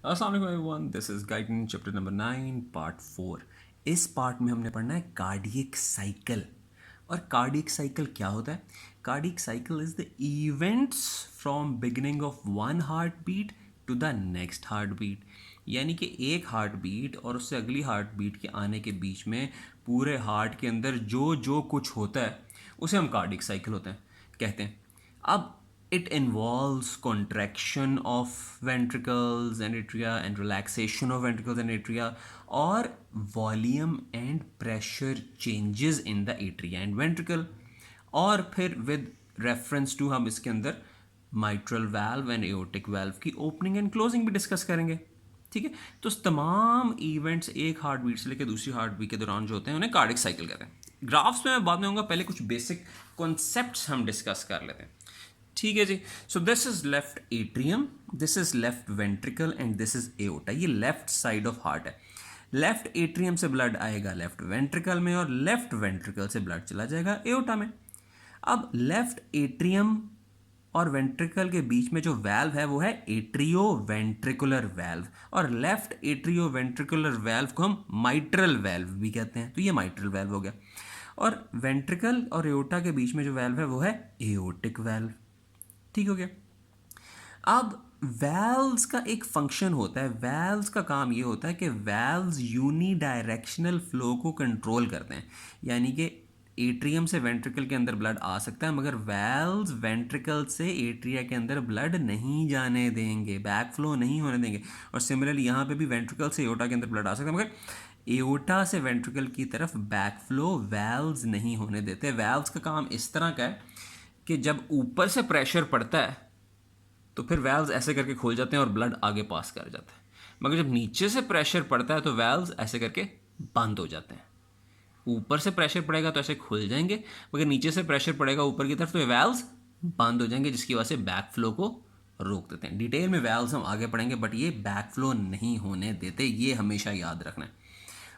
अस्सलाम वालेकुम everyone, this is गाइडन चैप्टर नंबर 9 पार्ट 4। इस पार्ट में हमने पढ़ना है कार्डियक साइकिल। और कार्डियक साइकिल क्या होता है? Cardiac cycle is the events from beginning of one heart beat to the next heart beat. यानी कि एक हार्ट बीट और उससे अगली हार्ट बीट के आने के बीच में पूरे हार्ट के अंदर जो जो कुछ होता है उसे हम कार्डियक साइकिल होते हैं कहते हैं। अब it involves contraction of ventricles and atria and relaxation of ventricles and atria, or volume and pressure changes in the atria and ventricle, और फिर with reference to हम इसके अंदर mitral valve and aortic valve की opening and closing भी discuss करेंगे। ठीक है, तो तमाम इवेंट्स एक हार्ट बीट से लेकर दूसरी हार्ट बीट के दौरान जो होते हैं उन्हें कार्डिक साइकिल कहते हैं। ग्राफ्स में मैं बाद में आऊँगा, पहले कुछ बेसिक कॉन्सेप्ट्स हम डिस्कस कर लेते हैं। ठीक है जी। So this is left atrium, this is left ventricle and this is aorta. ये लेफ्ट साइड ऑफ हार्ट है। लेफ्ट एट्रियम से ब्लड आएगा लेफ्ट वेंट्रिकल में और लेफ्ट वेंट्रिकल से ब्लड चला जाएगा एओर्टा में। अब लेफ्ट एट्रियम और वेंट्रिकल के बीच में जो वैल्व है वो है एट्रियो वेंट्रिकुलर वैल्व, और लेफ्ट एट्रियो वेंट्रिकुलर वैल्व को हम माइट्रल वैल्व भी कहते हैं। तो ये माइट्रल वैल्व हो गया। और वेंट्रिकल और एओर्टा के बीच में जो वैल्व है वो है एओर्टिक वैल्व। ठीक हो गया। अब वैल्व्स का एक फंक्शन होता है, वैल्व्स का काम ये होता है कि वैल्व्स यूनी डायरेक्शनल फ्लो को कंट्रोल करते हैं। यानी कि एट्रियम से वेंट्रिकल के अंदर ब्लड आ सकता है, मगर वैल्व्स वेंट्रिकल से एट्रिया के अंदर ब्लड नहीं जाने देंगे, बैक फ्लो नहीं होने देंगे। और सिमिलरली यहाँ पे भी वेंट्रिकल से एओर्टा के अंदर ब्लड आ सकता है, मगर एओर्टा से वेंट्रिकल की तरफ बैक फ्लो वैल्व्स नहीं होने देते। वैल्व्स का काम इस तरह का है कि जब ऊपर से प्रेशर पड़ता है तो फिर वैल्व्स ऐसे करके खुल जाते हैं और ब्लड आगे पास कर जाता है, मगर जब नीचे से प्रेशर पड़ता है तो वैल्व्स ऐसे करके बंद हो जाते हैं। ऊपर से प्रेशर पड़ेगा तो ऐसे खुल जाएंगे, मगर नीचे से प्रेशर पड़ेगा ऊपर की तरफ तो वैल्व्स बंद हो जाएंगे, जिसकी वजह से बैक फ्लो को रोक देते हैं। डिटेल में वैल्व्स हम आगे पढ़ेंगे, बट ये बैक फ्लो नहीं होने देते, ये हमेशा याद रखना है।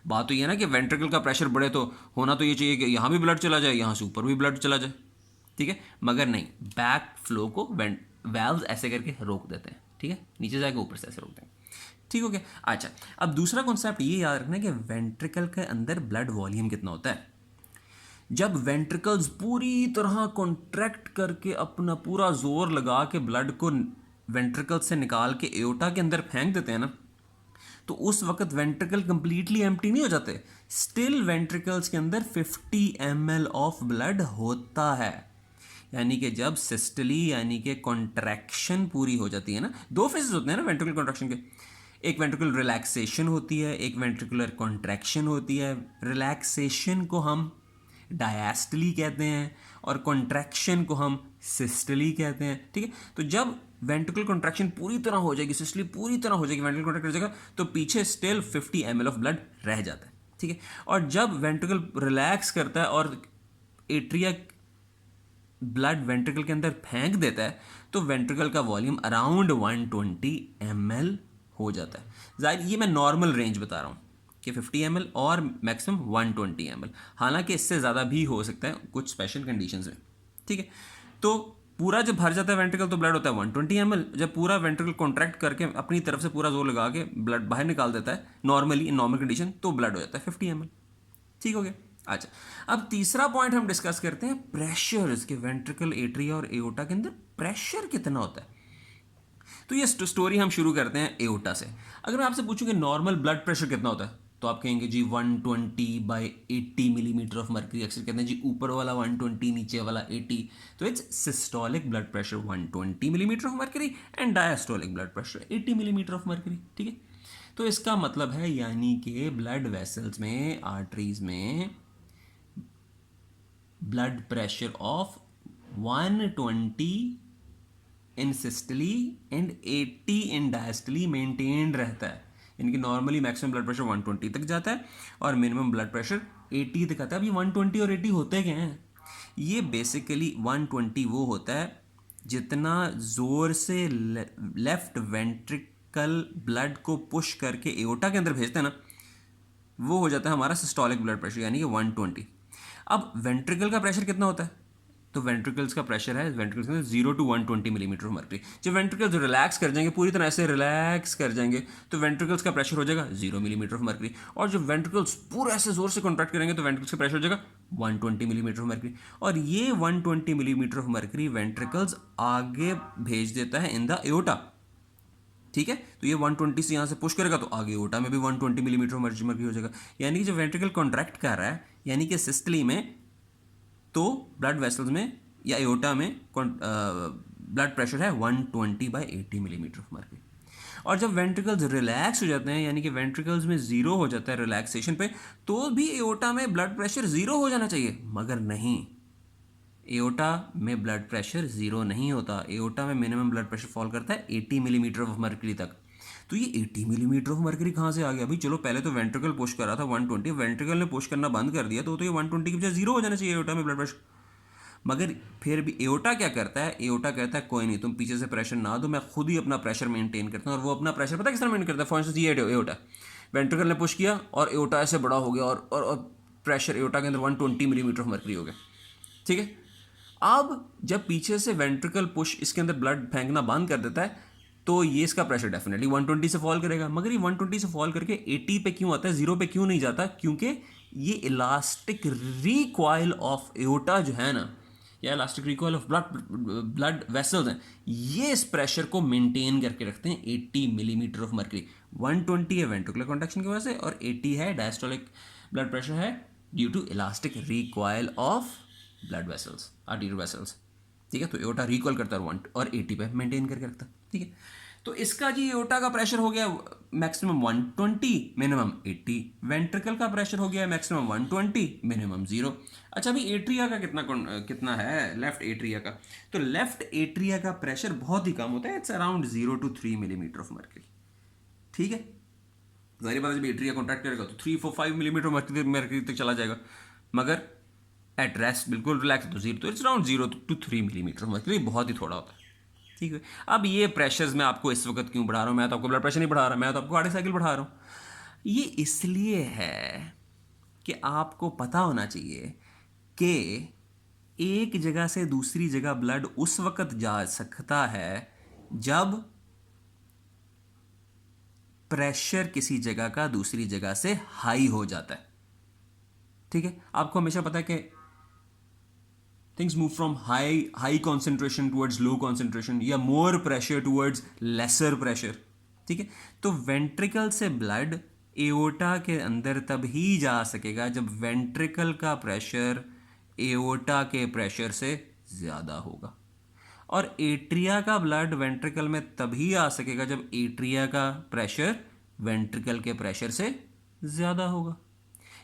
बात तो ये ना कि वेंट्रिकल का प्रेशर बढ़े तो होना तो ये चाहिए कि यहाँ भी ब्लड चला जाए, यहाँ से ऊपर भी ब्लड चला जाए। ठीक है, मगर नहीं, बैक फ्लो को वैल्व्स ऐसे करके रोक देते हैं। ठीक है, नीचे जाके ऊपर से ऐसे रोकते हैं। ठीक हो गया। अच्छा, अब दूसरा कॉन्सेप्ट ये याद रखना है कि वेंट्रिकल के अंदर ब्लड वॉल्यूम कितना होता है। जब वेंट्रिकल्स पूरी तरह कॉन्ट्रैक्ट करके अपना पूरा जोर लगा के ब्लड को वेंट्रिकल से निकाल के एओर्टा के अंदर फेंक देते हैं ना, तो उस वक्त वेंट्रिकल कंप्लीटली एम्प्टी नहीं हो जाते। स्टिल वेंट्रिकल्स के अंदर 50 ml ऑफ ब्लड होता है। यानी कि जब सिस्टली यानी कि कॉन्ट्रैक्शन पूरी हो जाती है ना, दो फेजेस होते हैं ना वेंट्रिकल कॉन्ट्रैक्शन के, एक वेंट्रिकुलर रिलैक्सेशन होती है, एक वेंट्रिकुलर कॉन्ट्रैक्शन होती है। रिलैक्सेशन को हम डायस्टली कहते हैं और कॉन्ट्रैक्शन को हम सिस्टली कहते हैं। ठीक है, तो जब वेंट्रिकुलर कॉन्ट्रैक्शन पूरी तरह हो जाएगी, सिस्टली पूरी तरह हो जाएगी, वेंट्रिकुलर कॉन्ट्रैक्ट हो जाएगा, तो पीछे स्टिल 50 ml ऑफ ब्लड रह जाता है। ठीक है, और जब वेंट्रिकल रिलैक्स करता है और एट्रिया ब्लड वेंट्रिकल के अंदर फेंक देता है तो वेंट्रिकल का वॉल्यूम अराउंड 120 ml हो जाता है। जाहिर ये मैं नॉर्मल रेंज बता रहा हूँ कि 50 ml और मैक्सिमम 120 ml, हालांकि इससे ज़्यादा भी हो सकता है कुछ स्पेशल कंडीशंस में। ठीक है, तो पूरा जब भर जाता है वेंट्रिकल तो ब्लड होता है 120 ml। जब पूरा वेंट्रिकल कॉन्ट्रैक्ट करके अपनी तरफ से पूरा जोर लगा के ब्लड बाहर निकाल देता है नॉर्मली इन नॉर्मल कंडीशन, तो ब्लड हो जाता है 50 ml। ठीक हो गया। अच्छा, अब तीसरा पॉइंट हम डिस्कस करते हैं प्रेशर्स के। वेंट्रिकल, एट्रिया और एओर्टा के अंदर प्रेशर कितना होता है। तो ये स्टोरी हम शुरू करते हैं एओर्टा से। अगर मैं आपसे पूछूं कि नॉर्मल ब्लड प्रेशर कितना होता है तो आप कहेंगे जी 120/80 मिलीमीटर ऑफ मर्करी। अक्सर कहते हैं जी ऊपर वाला 120, नीचे वाला 80। तो it's systolic blood pressure 120 millimetre of mercury and diastolic blood pressure 80 millimetre of mercury. ठीक है, तो इसका मतलब है यानी कि ब्लड वेसल्स में, आर्टरीज में blood pressure of 120 in systole and 80 in diastole maintain रहता है। यानी कि नॉर्मली मैक्सिमम ब्लड प्रेशर 120 तक जाता है और मिनिमम ब्लड प्रेशर 80 तक आता है। अब ये 120 और 80 होते क्या हैं? ये बेसिकली 120 वो होता है जितना ज़ोर से लेफ्ट वेंट्रिकल ब्लड को पुश करके एओर्टा के अंदर भेजते हैं ना, वो हो जाता है हमारा सिस्टोलिक ब्लड प्रेशर, यानी कि 120। अब वेंट्रिकल का प्रेशर कितना होता है? तो वेंट्रिकल्स का प्रेशर है वेंट्रिकल्स के अंदर 0 to 120 मिलीमीटर ऑफ मर्करी। जब वेंट्रिकल्स रिलैक्स कर जाएंगे, पूरी तरह से रिलैक्स कर जाएंगे, तो वेंट्रिकल्स का प्रेशर हो जाएगा 0 मिलीमीटर ऑफ मर्करी। और जब वेंट्रिकल्स पूरा ऐसे जोर से कॉन्ट्रैक्ट करेंगे तो वेंट्रिकल्स का प्रेशर हो जाएगा 120 मिलीमीटर ऑफ मर्करी। और ये 120 मिलीमीटर ऑफ मर्करी वेंट्रिकल्स आगे भेज देता है इन द एओर्टा। ठीक है, तो ये 120 से यहाँ से पुश करेगा तो आगे एओर्टा में भी 120 मिलीमीटर मर्करी हो जाएगा। यानी कि जब वेंट्रिकल कॉन्ट्रैक्ट कर रहा है, यानी कि सिस्टली में, तो ब्लड वेसल्स में या एओर्टा में ब्लड प्रेशर है 120/80 मिलीमीटर ऑफ मर्करी। और जब वेंट्रिकल्स रिलैक्स हो जाते हैं, यानी कि वेंट्रिकल्स में जीरो हो जाता है रिलैक्सेशन पे, तो भी एओर्टा में ब्लड प्रेशर जीरो हो जाना चाहिए, मगर नहीं, एओर्टा में ब्लड प्रेशर जीरो नहीं होता। एओर्टा में मिनिमम ब्लड प्रेशर फॉल करता है 80 मिलीमीटर ऑफ मर्करी तक। तो ये 80 मिलीमीटर ऑफ मर्करी कहाँ से आ गया भाई? चलो पहले तो वेंट्रिकल पुश कर रहा था 120, वेंट्रिकल ने पुश करना बंद कर दिया, तो ये 120 की बजाय जीरो हो जाना चाहिए एओर्टा में ब्लड प्रेशर। मगर फिर भी एओर्टा क्या करता है? एओर्टा कहता है कोई नहीं, तुम पीछे से प्रेशर ना दो, मैं खुद ही अपना प्रेशर मेंटेन करता हूँ। और वो अपना प्रेशर पता है किस तरह मेंटेन करता है? फॉर इंस्टेंस ये एओर्टा, वेंट्रिकल ने पुश किया और एओर्टा ऐसे बड़ा हो गया और प्रेशर एओर्टा के अंदर 120 मिलीमीटर ऑफ मर्करी हो गया। ठीक है, अब जब पीछे से वेंट्रिकल पुश इसके अंदर ब्लड फेंकना बंद कर देता है, तो ये इसका प्रेशर डेफिनेटली 120 से फॉल करेगा। मगर ये 120 से फॉल करके 80 पे क्यों आता है, 0 पे क्यों नहीं जाता? क्योंकि ये इलास्टिक रिकॉइल ऑफ एओर्टा जो है ना, या elastic recoil of blood vessels हैं, ये इस प्रेशर को मेंटेन करके रखते हैं 80 मिलीमीटर ऑफ मर्करी। 120 है वेंट्रिकुलर कॉन्ट्रैक्शन की वजह से, और 80 है डायस्टोलिक ब्लड प्रेशर है due to elastic recoil of blood vessels, arterial vessels. ठीक है, तो एओर्टा रिकॉइल करता है और 80 पे मेंटेन करके रखता है। ठीक है, तो इसका जी एओर्टा का प्रेशर हो गया मैक्सिमम 120, मिनिमम 80। वेंट्रिकल का प्रेशर हो गया मैक्सिमम 120, मिनिमम 0। अच्छा, अभी एट्रिया का कितना है? लेफ्ट एट्रिया का, तो लेफ्ट एट्रिया का प्रेशर बहुत ही कम होता है, it's around 0 to 3 millimetre of mercury. ठीक है, जाहिर बात है जब एट्रिया कॉन्ट्रैक्ट करेगा तो 3, 4, 5 मिलीमीटर मर्करी तक चला जाएगा। मगर एट रेस्ट बिल्कुल रिलैक्स तो जीरो, तो it's around 0 to 3 millimetre mercury, बहुत ही थोड़ा होता है। ठीक है, अब ये प्रेशर्स मैं आपको इस वक्त क्यों बढ़ा रहा हूँ? मैं तो आपको ब्लड प्रेशर नहीं बढ़ा रहा, मैं तो आपको कार्डियक साइकिल बढ़ा रहा हूँ। ये इसलिए है कि आपको पता होना चाहिए कि एक जगह से दूसरी जगह ब्लड उस वक्त जा सकता है जब प्रेशर किसी जगह का दूसरी जगह से हाई हो जाता है। ठीक है, आपको हमेशा पता है कि things move from high concentration towards low concentration, या more pressure towards lesser pressure. ठीक है, तो वेंट्रिकल से ब्लड एओर्टा के अंदर तब ही जा सकेगा जब वेंट्रिकल का प्रेशर एओर्टा के प्रेशर से ज़्यादा होगा, और एट्रिया का ब्लड वेंट्रिकल में तभी आ सकेगा जब एट्रिया का प्रेशर वेंट्रिकल के प्रेशर से ज़्यादा होगा।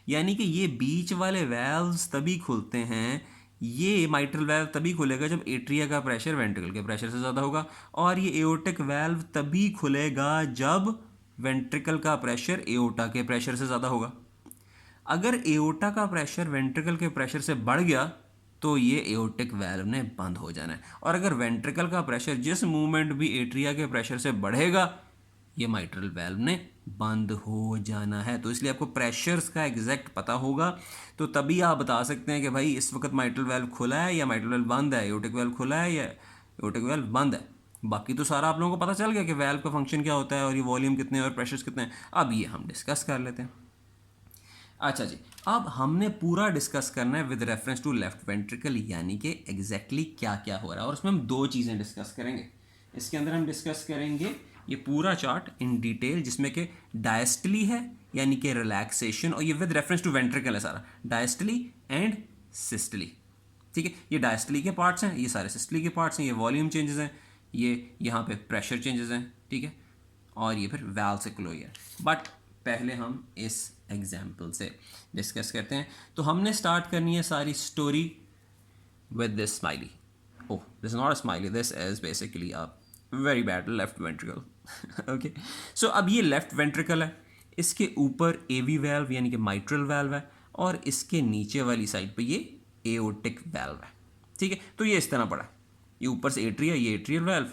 यानी कि ये बीच वाले वैल्व्स तभी खुलते हैं, ये माइट्रल वाल्व तभी खुलेगा जब एट्रिया का प्रेशर वेंट्रिकल के प्रेशर से ज़्यादा होगा, और ये एओर्टिक वाल्व तभी खुलेगा जब वेंट्रिकल का प्रेशर एओर्टा के प्रेशर से ज़्यादा होगा। अगर एओर्टा का प्रेशर वेंट्रिकल के प्रेशर से बढ़ गया तो ये एओर्टिक वाल्व ने बंद हो जाना है, और अगर वेंट्रिकल का प्रेशर जिस मूवमेंट भी एट्रिया के प्रेशर से बढ़ेगा, ये माइट्रल वाल्व ने बंद हो जाना है। तो इसलिए आपको प्रेशर्स का एग्जैक्ट पता होगा, तो तभी आप बता सकते हैं कि भाई इस वक्त माइट्रल वाल्व खुला है या माइट्रल वाल्व बंद है, एओर्टिक वाल्व खुला है या एओर्टिक वाल्व बंद है। बाकी तो सारा आप लोगों को पता चल गया कि वाल्व का फंक्शन क्या होता है और ये वॉल्यूम कितने हैं और प्रेशर्स कितने हैं। अब ये हम डिस्कस कर लेते हैं। अच्छा जी, अब हमने पूरा डिस्कस करना है with reference to left ventricle, यानी कि एग्जैक्टली क्या क्या हो रहा है, और उसमें हम दो चीज़ें डिस्कस करेंगे। इसके अंदर हम डिस्कस करेंगे ये पूरा चार्ट इन डिटेल, जिसमें कि डायस्टली है यानी कि रिलैक्सेशन, और ये विद रेफरेंस टू वेंट्रिकल है सारा, डायस्टली एंड सिस्टली। ठीक है, ये डायस्टली के पार्ट्स हैं, ये सारे सिस्टली के पार्ट्स हैं, ये वॉल्यूम चेंजेस हैं, ये यहाँ पे प्रेशर चेंजेस हैं। ठीक है, और ये फिर वाल्व से क्लोज है। बट पहले हम इस एग्जाम्पल से डिस्कस करते हैं। तो हमने स्टार्ट करनी है सारी story with this smiley. Oh, this is not a smiley, this is basically a very bad left ventricle. Okay, so अब ये लेफ्ट वेंट्रिकल है, इसके ऊपर एवी वाल्व यानी कि माइट्रल वाल्व है, और इसके नीचे वाली साइड पे ये एओर्टिक वाल्व है। ठीक है, तो ये इस तरह पड़ा, ये ऊपर से एट्रिया, ये एट्रियल वाल्व,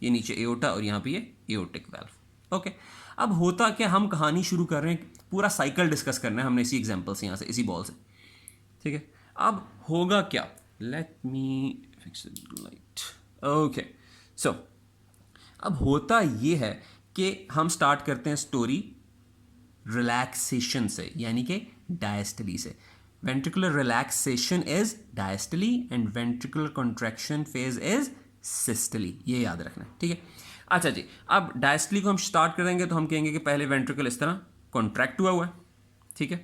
ये नीचे एओर्टा, और यहाँ पे ये एओर्टिक वाल्व। ओके, अब होता क्या, हम कहानी शुरू कर रहे हैं, पूरा साइकिल डिस्कस करना है हमने इसी एग्जाम्पल से, यहाँ से, इसी बॉल से। ठीक है, अब होगा क्या let me fix light. Okay, so अब होता ये है कि हम स्टार्ट करते हैं स्टोरी रिलैक्सेशन से, यानी कि डायस्टली से. Ventricular relaxation is diastole and ventricular contraction phase is systole. ये याद रखना है, ठीक है. अच्छा जी, अब डायस्टली को हम स्टार्ट करेंगे तो हम कहेंगे कि पहले वेंट्रिकल इस तरह कॉन्ट्रैक्ट हुआ है, ठीक है.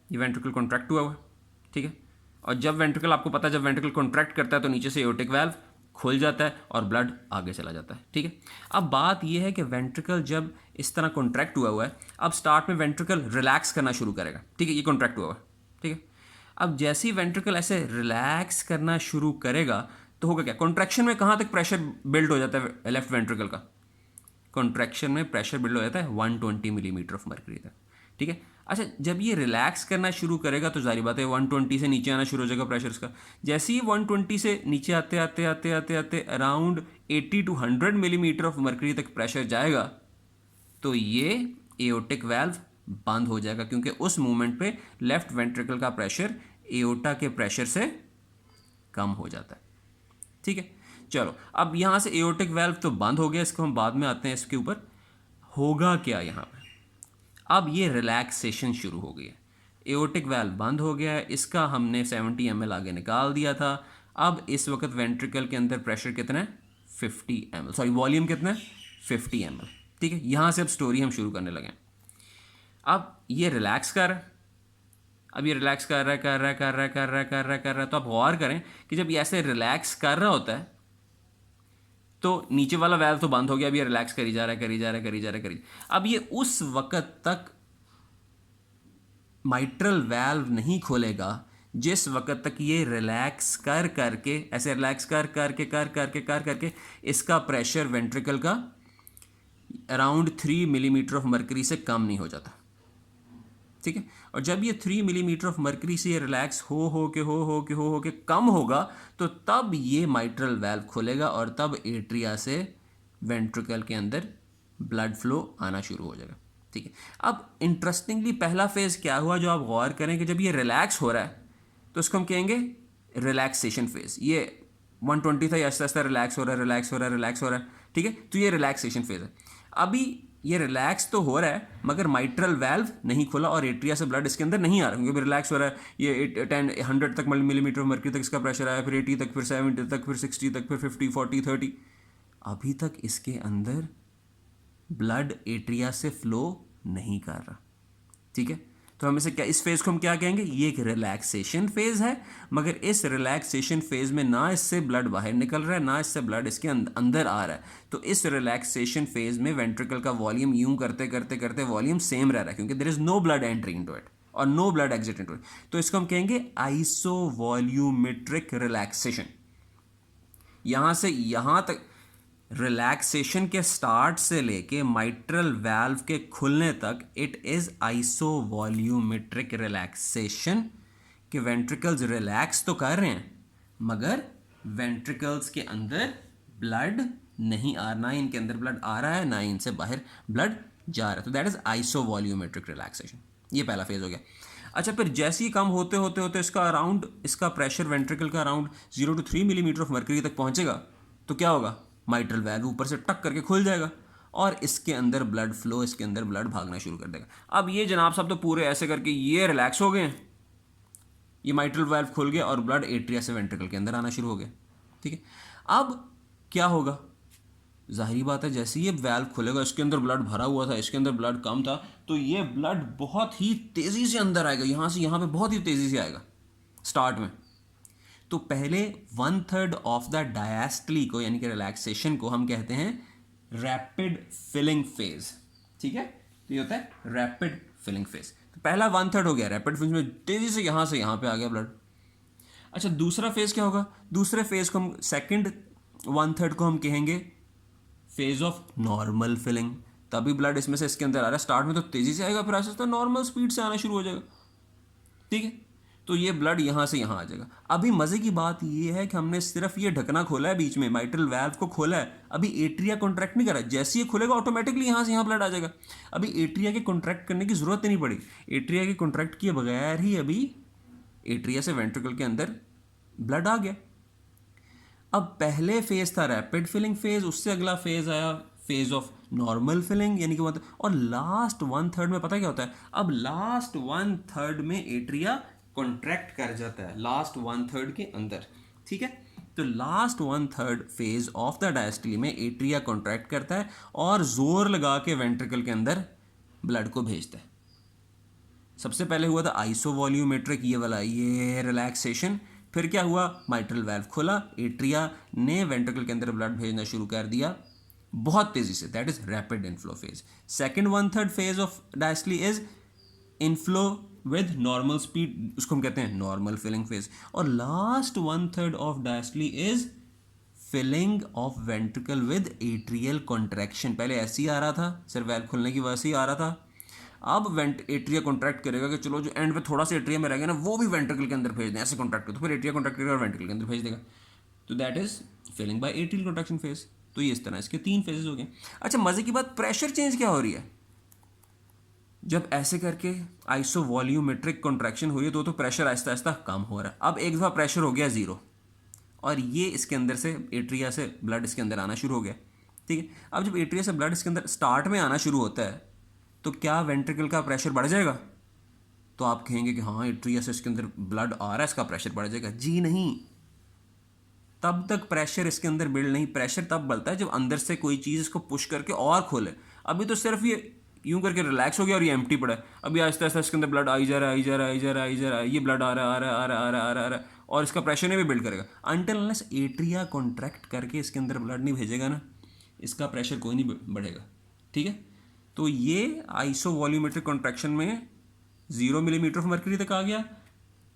ये वेंट्रिकल कॉन्ट्रैक्ट हुआ है, ठीक है. और जब वेंट्रिकल, आपको पता है जब वेंट्रिकल कॉन्ट्रैक्ट करता है तो नीचे से एओर्टिक वाल्व खुल जाता है और ब्लड आगे चला जाता है, ठीक है. अब बात यह है कि वेंट्रिकल जब इस तरह कॉन्ट्रैक्ट हुआ है, अब स्टार्ट में वेंट्रिकल रिलैक्स करना शुरू करेगा, ठीक है. ये कॉन्ट्रैक्ट हुआ है, ठीक है. अब जैसे ही वेंट्रिकल ऐसे रिलैक्स करना शुरू करेगा तो होगा क्या, कॉन्ट्रैक्शन में कहाँ तक प्रेशर बिल्ड हो जाता है लेफ्ट वेंट्रिकल का. कॉन्ट्रैक्शन में प्रेशर बिल्ड हो जाता है 120 मिलीमीटर ऑफ मर्करी तक, ठीक है. अच्छा, जब ये रिलैक्स करना शुरू करेगा तो जारी बात है 120 से नीचे आना शुरू हो जाएगा प्रेशर इसका. जैसे ही 120 से नीचे आते आते आते आते आते around 80 to 100 millimetre of mercury तक प्रेशर जाएगा तो ये एओर्टिक वाल्व बंद हो जाएगा, क्योंकि उस मोमेंट पे लेफ्ट वेंट्रिकल का प्रेशर एओर्टा के प्रेशर से कम हो जाता है, ठीक है. चलो, अब यहाँ से एओर्टिक वाल्व तो बंद हो गया, इसको हम बाद में आते हैं इसके ऊपर. होगा क्या यहाँ पे, अब ये रिलैक्सेशन शुरू हो गई है. एओर्टिक वाल्व बंद हो गया है, इसका हमने 70 ml आगे निकाल दिया था. अब इस वक्त वेंट्रिकल के अंदर प्रेशर कितना है, 50 ml, सॉरी वॉल्यूम कितना है, 50 ml, ठीक है. यहाँ से अब स्टोरी हम शुरू करने लगे. अब ये रिलैक्स कर रहा है, अब ये रिलैक्स कर रहा है कर रहा है कर रहा है कर रहा है कर रहा है कर रहा है. तो आप गौर करें कि जब ये ऐसे रिलैक्स कर रहा होता है तो नीचे वाला वाल्व तो बंद हो गया, अब ये रिलैक्स करी जा रहा है करी जा रहा है करी जा रहा है करी. अब ये उस वक्त तक माइट्रल वाल्व नहीं खोलेगा जिस वक्त तक ये रिलैक्स कर करके, ऐसे रिलैक्स कर करके कर करके कर करके इसका प्रेशर वेंट्रिकल का अराउंड 3 मिलीमीटर ऑफ मर्करी से कम नहीं हो जाता, ठीक है. और जब ये 3 मिलीमीटर ऑफ मर्करी से ये रिलैक्स हो के कम होगा तो तब ये माइट्रल वाल्व खुलेगा और तब एट्रिया से वेंट्रिकल के अंदर ब्लड फ्लो आना शुरू हो जाएगा, ठीक है. अब इंटरेस्टिंगली पहला फेज़ क्या हुआ जो आप गौर करें कि जब ये रिलैक्स हो रहा है तो उसको हम कहेंगे रिलैक्सेशन फेज़. ये 120 था, आस्ते आस्ते रिलैक्स हो रहा है रिलैक्स हो रहा है रिलैक्स हो रहा है, ठीक है. तो ये रिलैक्सेशन फेज़ है. अभी ये रिलैक्स तो हो रहा है मगर माइट्रल वाल्व नहीं खुला और एट्रिया से ब्लड इसके अंदर नहीं आ रहा, क्योंकि रिलैक्स हो रहा है. ये 100 तक मिलीमीटर मर्करी तक इसका प्रेशर आया, फिर 80 तक, फिर 70 तक, फिर 60 तक, फिर 50 40 30. अभी तक इसके अंदर ब्लड एट्रिया से फ्लो नहीं कर रहा, ठीक है. तो हम इसे क्या, इस फेज़ को हम क्या कहेंगे, ये एक रिलैक्सेशन फेज़ है. मगर इस रिलैक्सेशन फेज़ में ना इससे ब्लड बाहर निकल रहा है ना इससे ब्लड इसके अंदर आ रहा है. तो इस रिलैक्सेशन फेज़ में वेंट्रिकल का वॉल्यूम यूं करते करते करते वॉल्यूम सेम रह रहा है, क्योंकि there is no blood entry into it और no blood exit into it. तो इसको हम कहेंगे आइसोवॉल्यूमेट्रिक रिलैक्सेशन. यहां से यहां तक रिलैक्सेशन के स्टार्ट से लेके माइट्रल वाल्व के खुलने तक इट इज आइसोवॉल्यूमेट्रिक रिलैक्सेशन, कि वेंट्रिकल्स रिलैक्स तो कर रहे हैं मगर वेंट्रिकल्स के अंदर ब्लड नहीं आ रहा, ना इनके अंदर ब्लड आ रहा है ना इनसे बाहर ब्लड जा रहा है. तो दैट इज आइसोवॉल्यूमेट्रिक रिलैक्सेशन. ये पहला फेज हो गया. अच्छा, फिर जैसे ही कम होते होते होते इसका प्रेशर वेंट्रिकल का around 0 to 3 millimetre of mercury तक पहुंचेगा तो क्या होगा, माइट्रल वाल्व ऊपर से टक करके खुल जाएगा और इसके अंदर ब्लड फ्लो, इसके अंदर ब्लड भागना शुरू कर देगा. अब ये जनाब साहब तो पूरे ऐसे करके ये रिलैक्स हो गए, ये माइट्रल वाल्व खुल गया और ब्लड एट्रिया से वेंट्रिकल के अंदर आना शुरू हो गया, ठीक है. अब क्या होगा, जाहिर बात है जैसे ये वाल्व खुलेगा, इसके अंदर ब्लड भरा हुआ था, इसके अंदर ब्लड कम था, तो ये ब्लड बहुत ही तेज़ी से अंदर आएगा, यहाँ से यहाँ पे बहुत ही तेज़ी से आएगा स्टार्ट में. तो पहले 1/3 ऑफ द डायस्टली को, यानी कि रिलैक्सेशन को, हम कहते हैं रैपिड फिलिंग फेज, ठीक है. तो ये होता है रैपिड फिलिंग फेज. तो पहला 1/3 हो गया रैपिड फिलिंग में, तेजी से यहाँ पे आ गया ब्लड. अच्छा, दूसरा फेज क्या होगा, दूसरे फेज को हम सेकंड 1/3 को हम कहेंगे फेज ऑफ नॉर्मल फिलिंग. तभी ब्लड इसमें से इसके अंदर आ रहा है, स्टार्ट में तो तेजी से आएगा, फिर आस्ते आस्ते नॉर्मल स्पीड से आना शुरू हो जाएगा, ठीक है. तो ये ब्लड यहाँ से यहाँ आ जाएगा. अभी मज़े की बात ये है कि हमने सिर्फ ये ढकना खोला है, बीच में माइट्रल वाल्व को खोला है, अभी एट्रिया कॉन्ट्रैक्ट नहीं करा. जैसे ये खुलेगा ऑटोमेटिकली यहाँ से यहाँ ब्लड आ जाएगा. अभी एट्रिया के कॉन्ट्रैक्ट करने की ज़रूरत ही नहीं पड़ी. एट्रिया के कॉन्ट्रैक्ट किए बगैर ही अभी एट्रिया से वेंट्रिकल के अंदर ब्लड आ गया। अब पहले फेज था रैपिड फिलिंग फेज, उससे अगला फेज आया फेज ऑफ नॉर्मल फिलिंग, यानी कि मतलब, और लास्ट 1/3 में पता क्या होता है, अब लास्ट 1/3 में एट्रिया कॉन्ट्रैक्ट कर जाता है, लास्ट 1/3 के अंदर, ठीक है। तो last 1/3 phase of the diastole में एट्रिया कॉन्ट्रैक्ट करता है और जोर लगा के वेंट्रिकल के अंदर ब्लड को भेजता है। सबसे पहले हुआ था आइसोवॉल्यूमेट्रिक, ये वाला, ये रिलैक्सेशन। फिर क्या हुआ, माइट्रल वाल्व खुला, एट्रिया ने वेंट्रिकल के अंदर ब्लड भेजना शुरू कर दिया बहुत तेजी से, that is rapid inflow phase. Second 1/3 phase of diastole is inflow with normal speed, उसको हम कहते हैं नॉर्मल फिलिंग फेज। और last 1/3 of diastole is filling of ventricle with atrial contraction. पहले ऐसे ही आ रहा था, सिर्फ वाल्व खुलने की वजह से ही आ रहा था। अब एट्रिया कॉन्ट्रैक्ट करेगा कि चलो जो एंड पे थोड़ा सा एट्रिया में रह गया ना, वो भी वेंट्रिकल के अंदर भेज दें, ऐसे कॉन्ट्रैक्ट कर, तो फिर एट्रिया कॉन्ट्रैक्ट करेगा और वेंट्रिकल के अंदर भेज देगा। तो that is filling by atrial contraction phase. तो ये इस तरह इसके 3 फेजेस हो गए। अच्छा, मजे की बात, प्रेशर चेंज क्या हो रही है जब ऐसे करके आइसोवॉल्यूमेट्रिक कॉन्ट्रैक्शन हुई है, तो प्रेशर आहिस्ता आहिस्ता कम हो रहा है। अब एक दफ़ा प्रेशर हो गया 0 और ये इसके अंदर से एट्रिया से ब्लड इसके अंदर आना शुरू हो गया, ठीक है। अब जब एट्रिया से ब्लड इसके अंदर स्टार्ट में आना शुरू होता है, तो क्या वेंट्रिकल का प्रेशर बढ़ जाएगा? तो आप कहेंगे कि हाँ, एट्रिया से इसके अंदर ब्लड आ रहा है, इसका प्रेशर बढ़ जाएगा। जी नहीं, तब तक प्रेशर इसके अंदर बिल्ड नहीं, प्रेशर तब बढ़ता है जब अंदर से कोई चीज़ इसको पुश करके और खोले। अभी तो सिर्फ ये यूं करके रिलैक्स हो गया और ये एम्प्टी पड़ा है। अभी आहिस्ता आहिस्ता इसके अंदर ब्लड आई जा रहा है, आई जा रहा है, आई जा रहा है, आई जा रहा है, ये ब्लड आ रहा है, आ रहा है, आ रहा है, आ रहा है, आ रहा है, और इसका प्रेशर नहीं भी बिल्ड करेगा अनटिल अनलेस एट्रिया कॉन्ट्रैक्ट करके इसके अंदर ब्लड नहीं भेजेगा ना, इसका प्रेशर कोई नहीं बढ़ेगा, ठीक है। तो ये आइसोवॉल्यूमेट्रिक कॉन्ट्रैक्शन में 0 मिलीमीटर ऑफ मर्करी तक आ गया।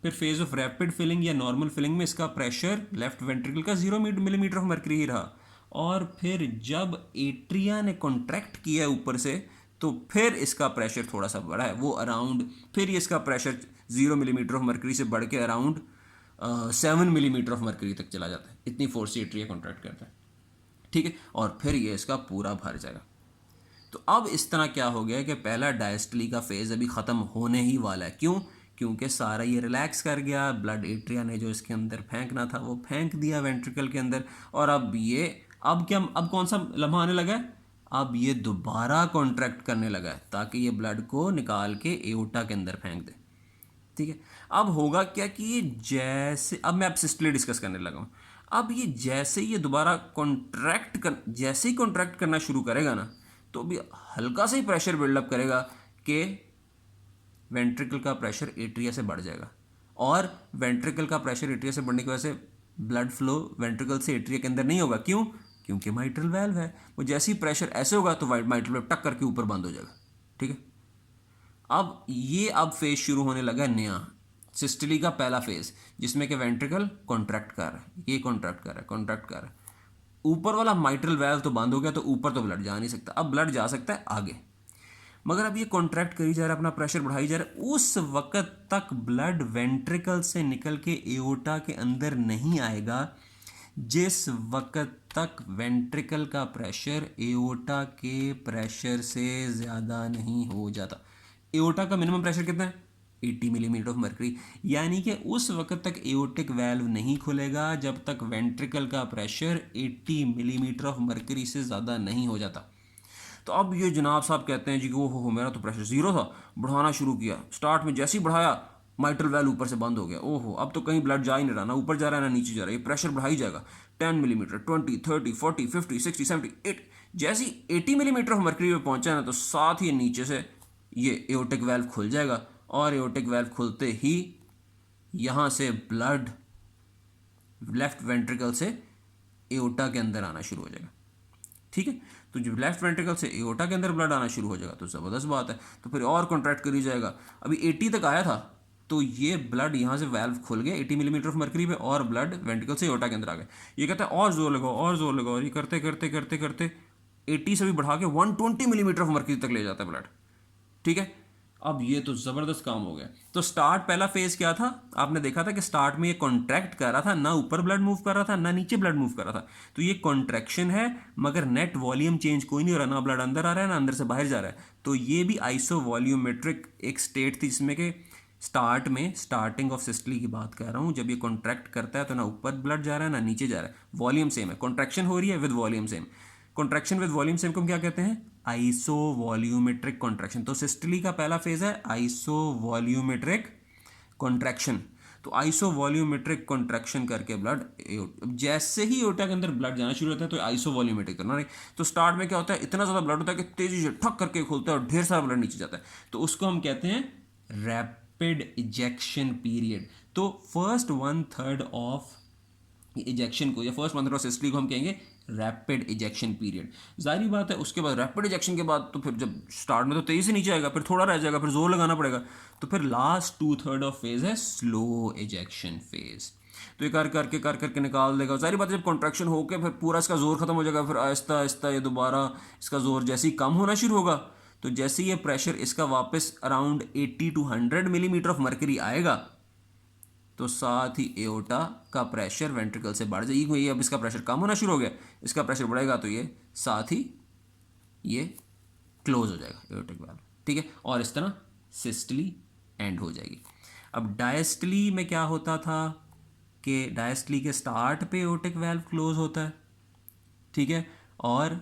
फिर फेज ऑफ रैपिड फिलिंग या नॉर्मल फिलिंग में इसका प्रेशर लेफ्ट वेंट्रिकल का 0 मिलीमीटर ऑफ मर्करी ही रहा। और फिर जब एट्रिया ने कॉन्ट्रैक्ट किया ऊपर से, तो फिर इसका प्रेशर थोड़ा सा बढ़ा है, वो अराउंड, फिर ये इसका प्रेशर 0 मिलीमीटर ऑफ मर्करी से बढ़ के अराउंड 7 मिलीमीटर ऑफ मर्करी तक चला जाता है। इतनी फोर्स से एट्रिया कॉन्ट्रैक्ट करता है, ठीक है। और फिर ये इसका पूरा भर जाएगा। तो अब इस तरह क्या हो गया कि पहला डायस्टली का फेज अभी ख़त्म होने ही वाला है। क्यों? क्योंकि सारा ये रिलैक्स कर गया, ब्लड एट्रिया ने जो इसके अंदर फेंकना था वो फेंक दिया वेंट्रिकल के अंदर। और अब कौन सा लम्हा आने लगा है? अब ये दोबारा कॉन्ट्रैक्ट करने लगा है ताकि ये ब्लड को निकाल के एओर्टा के अंदर फेंक दे, ठीक है। अब होगा क्या कि ये जैसे, अब मैं अब सिस्टली डिस्कस करने लगा हूँ। अब ये जैसे ही ये दोबारा जैसे ही कॉन्ट्रैक्ट करना शुरू करेगा ना, तो भी हल्का सा ही प्रेशर बिल्डअप करेगा कि वेंट्रिकल का प्रेशर एट्रिया से बढ़ जाएगा। और वेंट्रिकल का प्रेशर एट्रिया से बढ़ने की वजह से ब्लड फ्लो वेंट्रिकल से एट्रिया के अंदर नहीं होगा। क्यों? क्योंकि माइट्रल वाल्व है। वो जैसे ही प्रेशर ऐसे होगा तो माइट्रल वाल्व टक करके ऊपर बंद हो जाएगा, ठीक है। अब फेज शुरू होने लगा नया, सिस्टली का पहला फेज, जिसमें कि वेंट्रिकल कॉन्ट्रैक्ट कर रहा है, ये कॉन्ट्रैक्ट कर रहा है। ऊपर वाला माइट्रल वाल्व तो बंद हो गया, तो ऊपर तो ब्लड जा नहीं सकता। अब ब्लड जा सकता है आगे, मगर अब ये कॉन्ट्रैक्ट करी जा रहा है, अपना प्रेशर बढ़ाई जा रहा है। उस वक्त तक ब्लड वेंट्रिकल से निकल के एओर्टा के अंदर नहीं आएगा जिस वक्त तक वेंट्रिकल का प्रेशर एओर्टा के प्रेशर से ज़्यादा नहीं हो जाता। एओर्टा का मिनिमम प्रेशर कितना है? 80 मिलीमीटर ऑफ मर्करी। यानी कि उस वक्त तक एओर्टिक वाल्व नहीं खुलेगा जब तक वेंट्रिकल का प्रेशर 80 मिलीमीटर ऑफ मर्करी से ज़्यादा नहीं हो जाता। तो अब ये जनाब साहब कहते हैं जी कि ओहो, मेरा तो प्रेशर 0 था, बढ़ाना शुरू किया, स्टार्ट में जैसे ही बढ़ाया माइट्रल वाल्व ऊपर से बंद हो गया। ओहो, अब तो कहीं ब्लड जा ही नहीं रहा, ना ऊपर जा रहा है ना नीचे जा रहा है, ये प्रेशर बढ़ा ही जाएगा। 10 मिलीमीटर, 20, 30, 40, 50, 60, 70, 80, जैसे ही 80 मिलीमीटर ऑफ मर्करी पे पहुंचा ना, तो साथ ही नीचे से ये एओर्टिक वाल्व खुल जाएगा। और एओर्टिक वाल्व खुलते ही यहाँ से ब्लड लेफ्ट वेंट्रिकल से एओर्टा के अंदर आना शुरू हो जाएगा, ठीक है। तो जब लेफ्ट वेंट्रिकल से एओर्टा के अंदर ब्लड आना शुरू हो जाएगा तो ज़बरदस्त बात है, तो फिर और कॉन्ट्रैक्ट करी जाएगा। अभी 80 तक आया था, तो ये ब्लड यहाँ से वाल्व खुल गया 80 मिलीमीटर ऑफ मर्करी पे, और ब्लड वेंट्रिकल से एओर्टा के अंदर आ गया। ये कहता है और जोर लगाओ, और जोर लगाओ, और ये करते करते करते करते 80 से भी बढ़ा के 120 मिलीमीटर ऑफ मर्करी तक ले जाता है ब्लड, ठीक है। अब ये तो ज़बरदस्त काम हो गया। तो स्टार्ट पहला फेज क्या था? आपने देखा था कि स्टार्ट में ये कॉन्ट्रैक्ट कर रहा था, ना ऊपर ब्लड मूव कर रहा था ना नीचे ब्लड मूव कर रहा था। तो ये कॉन्ट्रैक्शन है, मगर नेट वॉल्यूम चेंज कोई नहीं हो रहा, ना ब्लड अंदर आ रहा है ना अंदर से बाहर जा रहा है। तो ये भी आइसोवॉल्यूमेट्रिक एक स्टेट थी जिसमें कि स्टार्ट में, स्टार्टिंग ऑफ सिस्टली की बात कर रहा हूँ, जब ये कॉन्ट्रैक्ट करता है तो ना ऊपर ब्लड जा रहा है ना नीचे जा रहा है, वॉल्यूम सेम है, कॉन्ट्रैक्शन हो रही है with volume same. Contraction with volume same को हम क्या कहते हैं? Iso volumetric contraction. तो सिस्टली का पहला फेज है आइसो वॉल्यूमेट्रिक कॉन्ट्रैक्शन। तो आइसो वॉल्यूमेट्रिक कॉन्ट्रैक्शन करके ब्लड, जैसे ही एओर्टा के अंदर ब्लड जाना शुरू होता है तो आइसो वॉल्यूमेट्रिक करना। तो स्टार्ट में क्या होता है, इतना ज़्यादा ब्लड होता है कि तेजी से ठक करके खुलता है और ढेर सारा ब्लड नीचे जाता है, तो उसको हम कहते हैं रैपिड इजेक्शन पीरियड। तो फर्स्ट 1/3 ऑफ इजेक्शन को या फर्स्ट 1/3 ऑफ सिस्टली को हम कहेंगे रैपिड इजेक्शन पीरियड। जाहिर बात है उसके बाद रैपिड इजेक्शन के बाद तो फिर जब स्टार्ट में तो तेजी से नीचे आएगा, फिर थोड़ा रह जाएगा, फिर जोर लगाना पड़ेगा, तो फिर लास्ट 2/3 ऑफ फेज है स्लो इजेक्शन फेज। तो ये कर करके निकाल देगा। जाहिर बात है जब कॉन्ट्रैक्शन होकर फिर पूरा इसका जोर खत्म हो जाएगा, फिर आहिस्ता आहिस्ता ये दोबारा इसका जोर जैसे ही कम होना शुरू होगा, तो जैसे ही ये प्रेशर इसका वापस around 80 to 100 millimetre of mercury आएगा, तो साथ ही एओर्टा का प्रेशर वेंट्रिकल से बढ़ जाएगी। ये अब इसका प्रेशर कम होना शुरू हो गया, इसका प्रेशर बढ़ेगा तो ये साथ ही ये क्लोज हो जाएगा एओर्टिक वाल्व, ठीक है। और इस तरह सिस्टली एंड हो जाएगी। अब डायस्टली में क्या होता था कि डायस्टली के स्टार्ट पे एओर्टिक वाल्व क्लोज होता है, ठीक है, और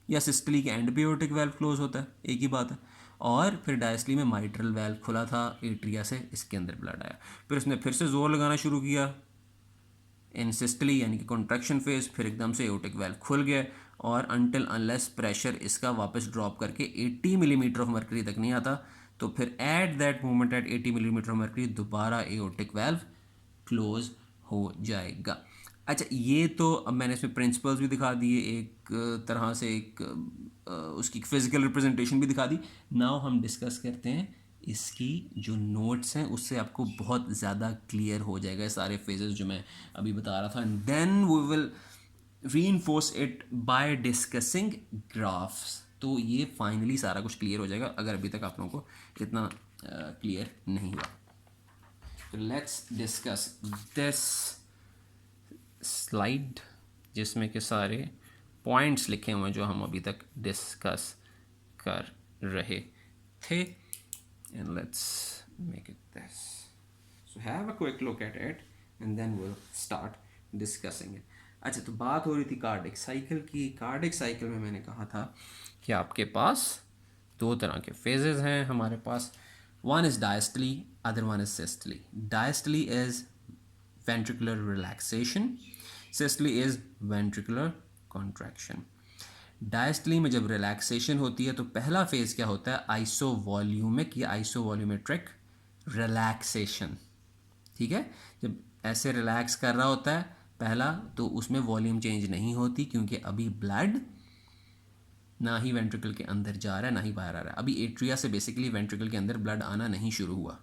या सिस्टली के एंड पे एओर्टिक वाल्व क्लोज होता है, एक ही बात है। और फिर डायस्टली में माइट्रल वाल्व खुला था एट्रिया से, इसके अंदर ब्लड आया, फिर उसने फिर से जोर लगाना शुरू किया इन सिस्टली यानी कि कॉन्ट्रैक्शन फेज, फिर एकदम से एओर्टिक वाल्व खुल गया और अनटिल अनलेस प्रेशर इसका वापस ड्रॉप करके 80 मिलीमीटर ऑफ मर्करी तक नहीं आता, तो फिर at that moment at 80 millimetre of mercury दोबारा एओर्टिक वाल्व क्लोज हो जाएगा। अच्छा, ये तो अब मैंने इसमें प्रिंसिपल्स भी दिखा दिए, एक तरह से एक उसकी फिजिकल रिप्रेजेंटेशन भी दिखा दी। नाउ हम डिस्कस करते हैं इसकी जो नोट्स हैं, उससे आपको बहुत ज़्यादा क्लियर हो जाएगा सारे फेजेस जो मैं अभी बता रहा था। And then we will reinforce it by discussing graphs. तो ये फाइनली सारा कुछ क्लियर हो जाएगा अगर अभी तक आप लोगों को इतना क्लियर नहीं हुआ। तो लेट्स डिस्कस दिस स्लाइड जिसमें के सारे पॉइंट्स लिखे हुए हैं जो हम अभी तक डिस्कस कर रहे थे। And let's make it this. So have a quick look at it and then we'll start discussing it. अच्छा, तो बात हो रही थी कार्डिक साइकिल की। कार्डिक साइकिल में मैंने कहा था कि आपके पास दो तरह के फेजेस हैं हमारे पास। One is diastole, other one is systole. Diastole is ventricular relaxation, systole is ventricular contraction। Diastole में जब रिलैक्सेशन होती है तो पहला फेज क्या होता है? आइसोवॉल्यूमिक या आइसोवॉल्यूमेट्रिक रिलैक्सेशन, ठीक है। जब ऐसे रिलैक्स कर रहा होता है पहला, तो उसमें वॉल्यूम चेंज नहीं होती क्योंकि अभी ब्लड ना ही वेंट्रिकल के अंदर जा रहा है ना ही बाहर आ रहा है। अभी एट्रिया से बेसिकली वेंट्रिकल के अंदर ब्लड आना नहीं शुरू हुआ,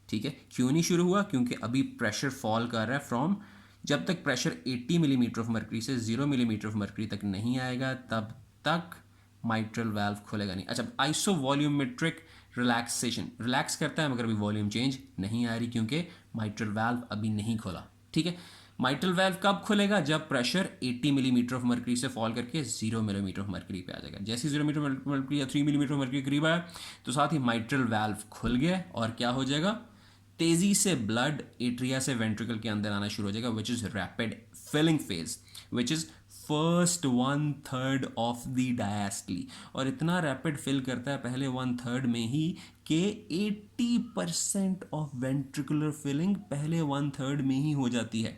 ठीक है। क्यों नहीं शुरू हुआ? क्योंकि अभी प्रेशर फॉल कर रहा है फ्रॉम, जब तक प्रेशर 80 मिलीमीटर ऑफ मर्करी से 0 मिलीमीटर ऑफ मर्करी तक नहीं आएगा तब तक माइट्रल वाल्व खुलेगा नहीं। अच्छा, आइसो वॉल्यूमेट्रिक रिलैक्सेशन, रिलैक्स करता है मगर अभी वॉल्यूम चेंज नहीं आ रही क्योंकि माइट्रल वाल्व अभी नहीं खुला, ठीक है। माइट्रल वाल्व कब खुलेगा? जब प्रेशर 80 मिलीमीटर ऑफ मर्करी से फॉल करके 0 मिलीमीटर ऑफ मर्करी पे आ जाएगा। जैसे 0 मिलीमीटर मर्करी या 3 मिलीमीटर मर्करी करीब आया तो साथ ही माइट्रल वाल्व खुल गया और क्या हो जाएगा? तेज़ी से ब्लड एट्रिया से वेंट्रिकल के अंदर आना शुरू हो जाएगा, which is rapid filling phase, which is first 1/3 of the diastole. और इतना रैपिड फिल करता है पहले 1/3 में ही कि 80% ऑफ वेंट्रिकुलर फिलिंग पहले 1/3 में ही हो जाती है।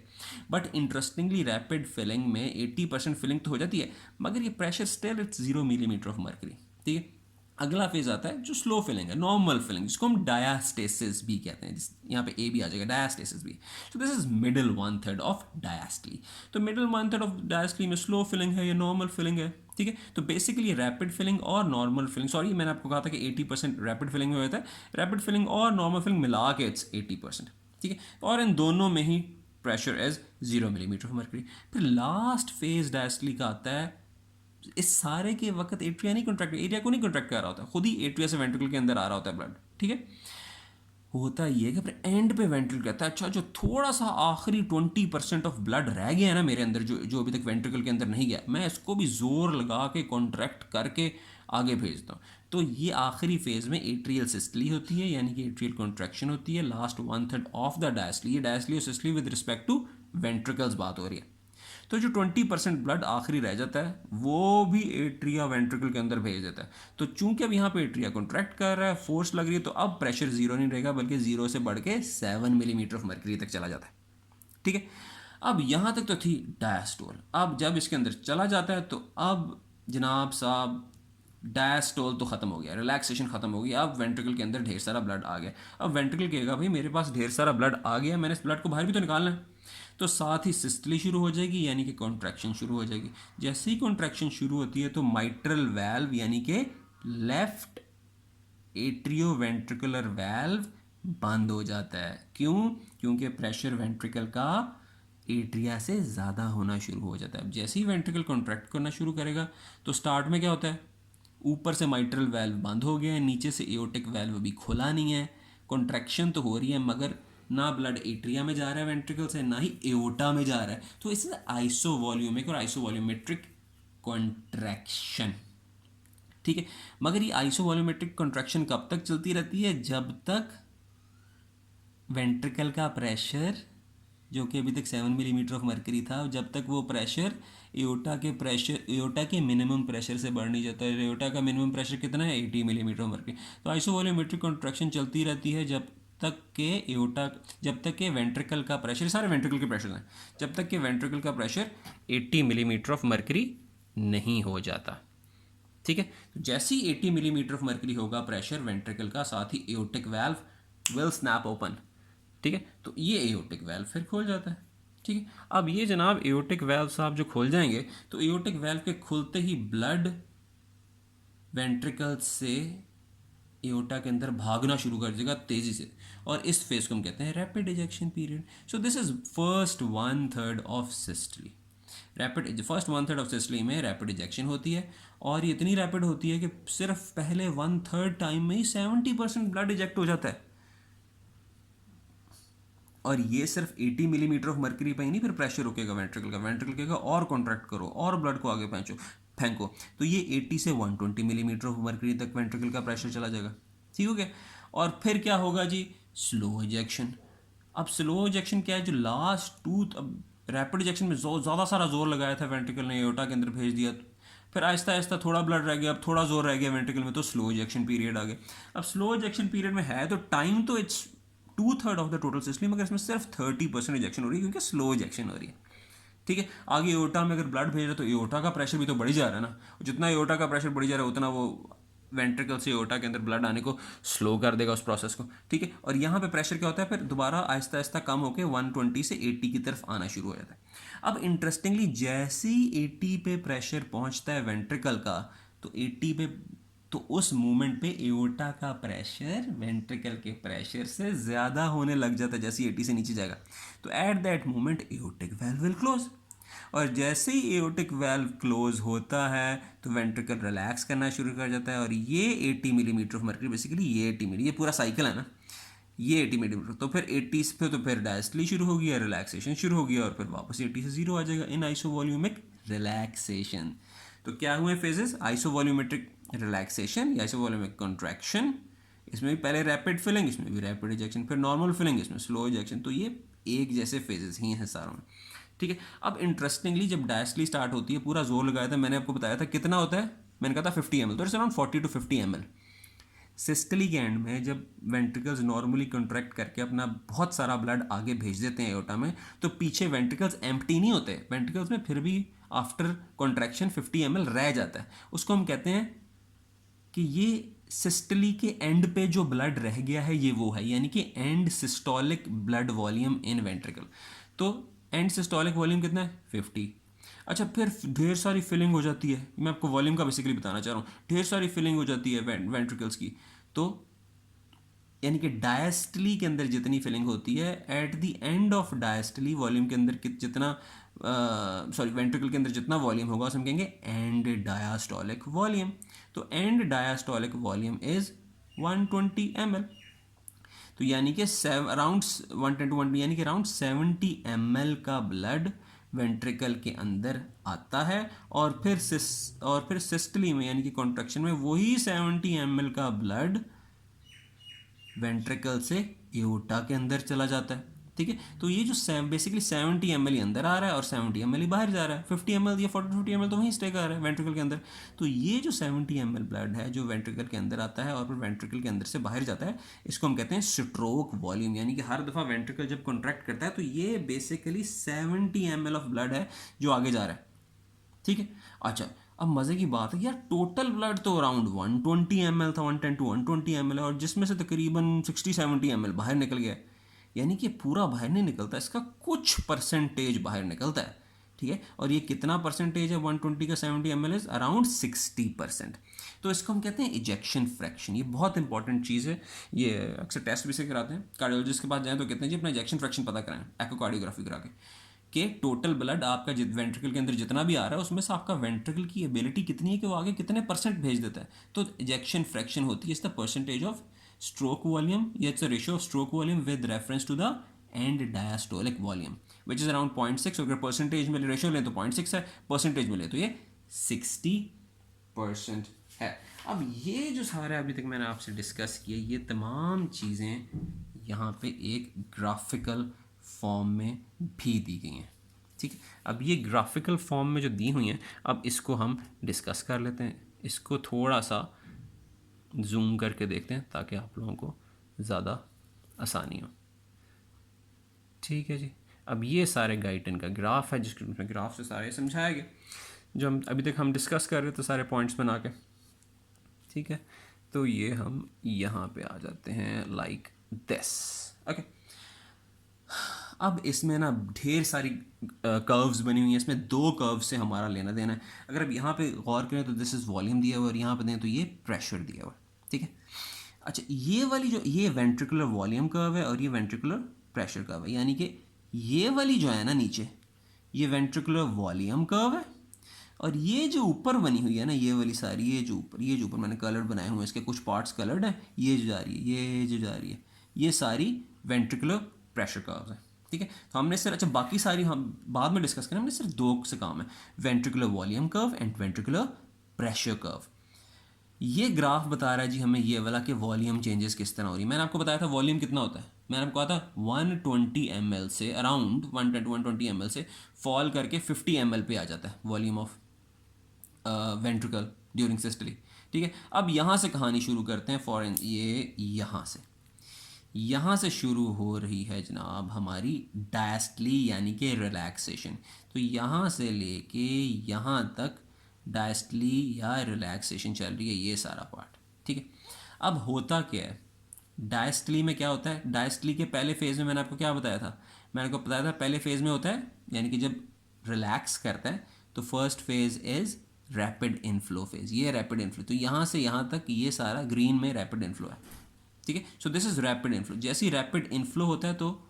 बट इंटरेस्टिंगली रैपिड फिलिंग में 80% फिलिंग तो हो जाती है मगर ये pressure still it's 0 millimetre of mercury, ठीक है। अगला फेज आता है जो स्लो फिलिंग है, नॉर्मल फिलिंग, जिसको हम डायास्टेसिस भी कहते हैं। यहाँ पे ए भी आ जाएगा, डायास्टेसिस भी। तो this is middle 1/3 of diastole. तो मिडिल 1/3 ऑफ डायस्टली में स्लो फिलिंग है या नॉर्मल फिलिंग है, ठीक है। तो बेसिकली रैपिड फिलिंग और नॉर्मल फिलिंग, सॉरी मैंने आपको कहा था कि 80% रैपिड फिलिंग में होता है, रैपिड फिलिंग और नॉर्मल फिलिंग मिला के इट्स 80%, ठीक है। और इन दोनों में ही pressure is 0 millimetre of mercury. फिर लास्ट फेज डायस्टली का आता है, इस सारे के वक्त एट्रिया नहीं कॉन्ट्रैक्ट, एरिया को नहीं कॉन्ट्रैक्ट कर रहा होता, खुद ही एट्रिया से वेंट्रिकल के अंदर आ रहा होता है ब्लड, ठीक है। होता ये है कि फिर एंड पे वेंट्रिकल कहता है अच्छा जो थोड़ा सा आखिरी 20% ऑफ ब्लड रह गया है ना मेरे अंदर, जो जो अभी तक वेंट्रिकल के अंदर नहीं गया, मैं इसको भी जोर लगा के कॉन्ट्रैक्ट करके आगे भेजता हूँ। तो ये आखिरी फेज में एट्रियल सिस्टली होती है, यानी कि एट्रियल कॉन्ट्रैक्शन होती है लास्ट 1/3 ऑफ द डायस्टली। ये डायस्टली और systole with respect to ventricles बात हो रही है। तो जो 20% ब्लड आखिरी रह जाता है वो भी एट्रिया वेंट्रिकल के अंदर भेज देता है। तो चूंकि अब यहाँ पे एट्रिया कॉन्ट्रैक्ट कर रहा है, फोर्स लग रही है, तो अब प्रेशर जीरो नहीं रहेगा बल्कि जीरो से बढ़ के 7 मिलीमीटर ऑफ मर्करी तक चला जाता है। ठीक है, अब यहाँ तक तो थी डायस्टोल। अब जब इसके अंदर चला जाता है तो अब जनाब साहब डायस्टोल तो ख़त्म हो गया, रिलैक्सेशन ख़त्म हो गई, अब वेंट्रिकल के अंदर ढेर सारा ब्लड आ गया। अब वेंट्रिकल कहेगा भाई मेरे पास ढेर सारा ब्लड आ गया, मैंने इस ब्लड को बाहर भी तो निकालना है। तो साथ ही सिस्टली शुरू हो जाएगी, यानी कि कॉन्ट्रैक्शन शुरू हो जाएगी। जैसे ही कॉन्ट्रैक्शन शुरू होती है तो माइट्रल वैल्व यानी कि लेफ्ट एट्रियोवेंट्रिकुलर वैल्व बंद हो जाता है। क्यों? क्योंकि प्रेशर वेंट्रिकल का एट्रिया से ज़्यादा होना शुरू हो जाता है। अब जैसे ही वेंट्रिकल कॉन्ट्रैक्ट करना शुरू करेगा तो स्टार्ट में क्या होता है, ऊपर से माइट्रल वैल्व बंद हो गया है, नीचे से एओर्टिक वैल्व अभी खुला नहीं है। कॉन्ट्रैक्शन तो हो रही है मगर ना ब्लड एट्रिया में जा रहा है वेंट्रिकल से, ना ही एओर्टा में जा रहा है। तो इससे आइसोवॉल्यूमिक और आइसोवॉल्यूमेट्रिक कॉन्ट्रैक्शन। ठीक है, मगर ये आइसोवॉल्यूमेट्रिक कॉन्ट्रैक्शन कब तक चलती रहती है? जब तक वेंट्रिकल का प्रेशर जो कि अभी तक 7 मिलीमीटर ऑफ मर्करी था, जब तक वो प्रेशर एओर्टा के मिनिमम प्रेशर से बढ़ नहीं जाता है। एओर्टा का मिनिमम प्रेशर कितना है? 80 मिलीमीटर ऑफ मर्करी। तो आइसोवॉल्यूमेट्रिक कॉन्ट्रैक्शन चलती रहती है जब तक के वेंट्रिकल का प्रेशर, सारे वेंट्रिकल के प्रेशर हैं, जब तक के वेंट्रिकल का प्रेशर 80 मिलीमीटर ऑफ मर्करी नहीं हो जाता। ठीक है, तो जैसे ही 80 मिलीमीटर ऑफ मर्करी होगा प्रेशर वेंट्रिकल का, साथ ही aortic valve will snap open. ठीक है, तो ये एओर्टिक वैल्व फिर खोल जाता है। ठीक है, अब ये जनाब एओर्टिक वैल्व साहब जो खोल जाएंगे तो एओर्टिक वैल्व के खुलते ही ब्लड वेंट्रिकल से एओर्टा के अंदर भागना शुरू कर देगा तेजी से, और इस फेज को हम कहते हैं rapid ejection period. So this is first 1/3 of systole. First 1/3 of systole में रैपिड इजेक्शन होती है, और ये इतनी रैपिड होती है कि सिर्फ पहले 1/3 टाइम में ही 70% ब्लड इजेक्ट हो जाता है। और ये सिर्फ 80 मिलीमीटर ऑफ मर्करी पे ही नहीं फिर प्रेशर रुकेगा वेंट्रिकल का, वेंट्रिकल कहेगा और कॉन्ट्रैक्ट करो और ब्लड को आगे फेंको। तो ये 80 से 120 मिलीमीटर ऑफ मर्करी तक वेंट्रिकल का प्रेशर चला जाएगा। ठीक हो गया, और फिर क्या होगा जी? Slow ejection. अब स्लो इजेक्शन क्या है? जो लास्ट टूथ, अब रैपिड इजेक्शन में ज़्यादा सारा जोर लगाया था वेंट्रिकल ने, एओर्टा के अंदर भेज दिया, फिर आहिस्ता आहिस्ता थोड़ा ब्लड रह गया, अब थोड़ा जोर रह गया वेंट्रिकल में, तो स्लो इजेक्शन पीरियड आ गया। अब स्लो इजेक्शन पीरियड में है तो टाइम तो it's 2/3 of the total system, मगर इसमें सिर्फ 30% इजेक्शन हो रही है क्योंकि स्लो इजेक्शन हो रही है। ठीक है, आगे एओर्टा में अगर ब्लड भेज रहा है तो एओर्टा का प्रेशर भी तो बढ़ी जा रहा है ना, जितना एओर्टा का प्रेशर बढ़ी जा रहा है उतना वो वेंट्रिकल से एओर्टा के अंदर ब्लड आने को स्लो कर देगा उस प्रोसेस को। ठीक है, और यहाँ पे प्रेशर क्या होता है? फिर दोबारा आहिस्ता आहिस्ता कम होकर 120 से 80 की तरफ आना शुरू हो जाता है। अब इंटरेस्टिंगली जैसे ही 80 पे प्रेशर पहुँचता है वेंट्रिकल का, तो 80 पे, तो उस मोमेंट पे एओर्टा का प्रेशर वेंट्रिकल के प्रेशर से ज़्यादा होने लग जाता है। जैसे ही 80 से नीचे जाएगा तो at that moment aortic valve will close, और जैसे ही एओर्टिक वैल्व क्लोज होता है तो वेंट्रिकल रिलैक्स करना शुरू कर जाता है, और ये 80 मिलीमीटर ऑफ मर्करी, बेसिकली ये 80 मिली, ये पूरा साइकिल है ना, ये 80 मिलीमीटर, तो फिर 80 पे तो फिर डायस्टली शुरू हो गया, रिलैक्सेशन शुरू हो गया, और फिर वापस 80 से 0 आ जाएगा इन आइसोवॉल्यूमिक रिलैक्सेशन। तो क्या हुए फेजेस? आइसोवॉल्यूमेट्रिक रिलैक्सेशन या आइसोवॉल्यूमिक कॉन्ट्रैक्शन, इसमें भी पहले रैपिड फिलिंग, इसमें भी रैपिड इजेक्शन, फिर नॉर्मल फिलिंग, इसमें स्लो इजेक्शन। तो ये एक जैसे फेजेस ही हैं सारों में। ठीक है, अब इंटरेस्टिंगली जब डायस्टली स्टार्ट होती है, पूरा जोर लगाया था, मैंने आपको बताया था कितना होता है, मैंने कहा था 50 ml, तो it's around 40 to 50 ml। Systole के एंड में जब वेंट्रिकल्स नॉर्मली कॉन्ट्रैक्ट करके अपना बहुत सारा ब्लड आगे भेज देते हैं एओर्टा में, तो पीछे वेंट्रिकल्स एम्प्टी नहीं होते, वेंट्रिकल्स में फिर भी आफ्टर कॉन्ट्रैक्शन 50 ml रह जाता है। उसको हम कहते हैं कि ये सिस्टली के एंड पे जो ब्लड रह गया है ये वो है, यानी कि and systolic blood volume in ventricle. तो एंड सिस्टोलिक वॉल्यूम कितना है? 50। अच्छा, फिर ढेर सारी फिलिंग हो जाती है, मैं आपको वॉल्यूम का बेसिकली बताना चाह रहा हूँ, ढेर सारी फिलिंग हो जाती है वेंट्रिकल्स की। तो यानी कि डायस्टली के अंदर जितनी फिलिंग होती है, at the end of diastole volume के अंदर जितना वेंट्रिकल के अंदर जितना वॉल्यूम होगा उसे हम कहेंगे एंड डायस्टोलिक वॉल्यूम। तो and diastolic volume is 120 ml। तो तो यानी कि अराउंड 110 to 120 यानी कि अराउंड 70 ml का ब्लड वेंट्रिकल के अंदर आता है, और फिर सिस्टली में यानी कि कॉन्ट्रैक्शन में वही 70 ml का ब्लड वेंट्रिकल से एओर्टा के अंदर चला जाता है। ठीक है, तो ये जो बेसिकली 70 ml अंदर आ रहा है और 70 ml बाहर जा रहा है, 50 ml या 40-50 ml तो वहीं स्टे कर रहा है वेंट्रिकल के अंदर। तो ये जो 70 ml ब्लड है जो वेंट्रिकल के अंदर आता है और फिर वेंट्रिकल के अंदर से बाहर जाता है, इसको हम कहते हैं स्ट्रोक वॉल्यूम। यानी कि हर दफ़ा वेंट्रिकल जब कॉन्ट्रैक्ट करता है तो ये बेसिकली 70 ml ऑफ ब्लड है जो आगे जा रहा है। ठीक है, अच्छा अब मज़े की बात है यार, टोटल ब्लड तो अराउंड 120 ml था, 110 to 120 ml, और जिसमें से तकरीबन 60-70 ml बाहर निकल गया। यानी कि पूरा बाहर नहीं निकलता, इसका कुछ परसेंटेज बाहर निकलता है। ठीक है, और ये कितना परसेंटेज है 120 का 70 ml इज अराउंड 60%। तो इसको हम कहते हैं इजेक्शन फ्रैक्शन। ये बहुत इंपॉर्टेंट चीज़ है, ये अक्सर टेस्ट भी से कराते हैं। कार्डियोलॉजिस्ट के पास जाएं तो कहते हैं जी अपना इजेक्शन फ्रैक्शन पता कराएं एकोकार्डियोग्राफी करा के टोटल ब्लड आपका वेंट्रिकल के अंदर जितना भी आ रहा है उसमें से आपका वेंट्रिकल की एबिलिटी कितनी है कि वो आगे कितने परसेंट भेज देता है। तो इजेक्शन फ्रैक्शन होती है is the percentage of stroke volume, yeah, it's a ratio of stroke volume with reference to the end diastolic volume which is around 0.6। अगर परसेंटेज में रेशियो लें तो 0.6 है, परसेंटेज में लें तो ये 60% है। अब ये जो सारे अभी तक मैंने आपसे डिस्कस किए ये तमाम चीज़ें यहाँ पे एक ग्राफिकल फॉर्म में भी दी गई हैं। ठीक है, अब ये ग्राफिकल फॉर्म में जो दी हुई हैं अब इसको हम डिस्कस कर लेते हैं। इसको थोड़ा सा जूम करके देखते हैं ताकि आप लोगों को ज़्यादा आसानी हो। ठीक है जी, अब ये सारे गाइडन का ग्राफ है जिसमें ग्राफ से सारे समझाया गया जो हम अभी तक हम डिस्कस कर रहे थे सारे पॉइंट्स बना के। ठीक है, तो ये हम यहाँ पे आ जाते हैं लाइक दिस। ओके, अब इसमें ना ढेर सारी कर्व्स बनी हुई हैं, इसमें दो कर्व्स से हमारा लेना देना है। अगर अब यहाँ पे गौर करें तो दिस इज़ वॉल्यूम दिया हुआ और यहाँ पे दें तो ये प्रेशर दिया हुआ। ठीक है, अच्छा ये वाली जो ये वेंट्रिकुलर वॉल्यूम कर्व है और ये वेंट्रिकुलर प्रेशर कर्व है, यानी कि ये वाली जो है ना नीचे ये वेंट्रिकुलर वॉल्यूम कर्व है, और ये जो ऊपर बनी हुई है ना ये वाली सारी ये जो ऊपर मैंने कलर बनाए हुए हैं, इसके कुछ पार्ट्स कलर्ड हैं, ये जो जा रही है ये जो जा रही है ये सारी वेंट्रिकुलर प्रेशर कर्व है। ठीक है, तो हमने सिर्फ अच्छा बाकी सारी हम बाद में डिस्कस करें, हमने सिर्फ दो से काम है, ventricular volume curve and ventricular pressure curve. ये ग्राफ बता रहा है जी हमें ये वाला कि वॉल्यूम चेंजेस किस तरह हो रही है। मैंने आपको बताया था वॉल्यूम कितना होता है, मैंने आपको कहा था 120 ml से अराउंड 120 ml से फॉल करके 50 ml पे आ जाता है volume of ventricle during systole. ठीक है, अब यहाँ से कहानी शुरू करते हैं फॉर ये यहाँ से शुरू हो रही है जनाब हमारी डायस्टली यानी कि रिलैक्सेशन। तो यहाँ से लेके यहाँ तक डायस्टली या रिलैक्सेशन चल रही है ये सारा पार्ट। ठीक है, अब होता क्या है डायस्टली में क्या होता है, डायस्टली के पहले फेज़ में मैंने आपको क्या बताया था, मैंने आपको बताया था पहले फेज़ में होता है यानी कि जब रिलैक्स करता है तो first phase is rapid inflow phase, ये रैपिड इनफ्लो। तो यहाँ से यहाँ तक ये सारा ग्रीन में रैपिड इनफ्लो है। ठीक है, so this is rapid inflow. जैसे ही रैपिड इनफ्लो होता है तो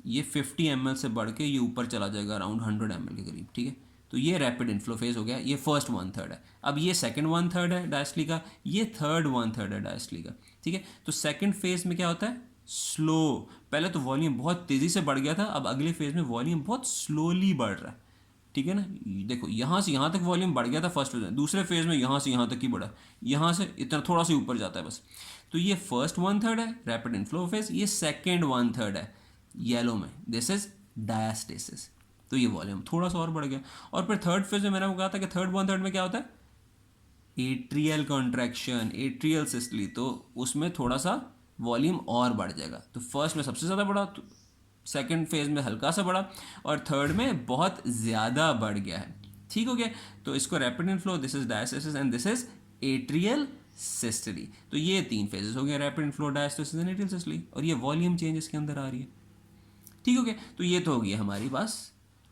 ये 50 ml से बढ़ के ये ऊपर चला जाएगा अराउंड 100 ml के करीब। ठीक है, तो ये रैपिड इनफ्लो फेज़ हो गया, ये फर्स्ट 1/3 है। अब ये सेकंड 1/3 है डायस्टली का, ये थर्ड 1/3 है डायस्टली का। ठीक है, तो सेकंड फेज़ में क्या होता है स्लो, पहले तो वॉल्यूम बहुत तेज़ी से बढ़ गया था, अब अगले फेज़ में वॉल्यूम बहुत स्लोली बढ़ रहा है। ठीक है ना, देखो यहाँ से यहाँ तक वॉल्यूम बढ़ गया था फर्स्ट फेज में, दूसरे फेज़ में यहाँ से यहाँ तक ही बढ़ा, यहाँ से इतना थोड़ा सा ऊपर जाता है बस। तो ये फर्स्ट 1/3 है रैपिड इनफ्लो फेज, ये सेकेंड 1/3 है येलो में, दिस इज डायस्टेसिस। तो ये वॉल्यूम थोड़ा सा और बढ़ गया, और फिर थर्ड फेज में मैंने आपको कहा था कि थर्ड 1/3 में क्या होता है एट्रियल कॉन्ट्रैक्शन, एट्रियल सिस्टली, तो उसमें थोड़ा सा वॉल्यूम और बढ़ जाएगा। तो फर्स्ट में सबसे ज़्यादा बढ़ा, तो सेकेंड फेज़ में हल्का सा बढ़ा, और थर्ड में बहुत ज़्यादा बढ़ गया है। ठीक हो गया, तो इसको rapid inflow, this is diastasis and this is atrial systole. तो ये तीन फेजेस हो गए, rapid inflow, diastasis and atrial systole, और ये वॉल्यूम चेंज इसके अंदर आ रही है। ठीक हो गया, तो ये तो हो गया हमारी पास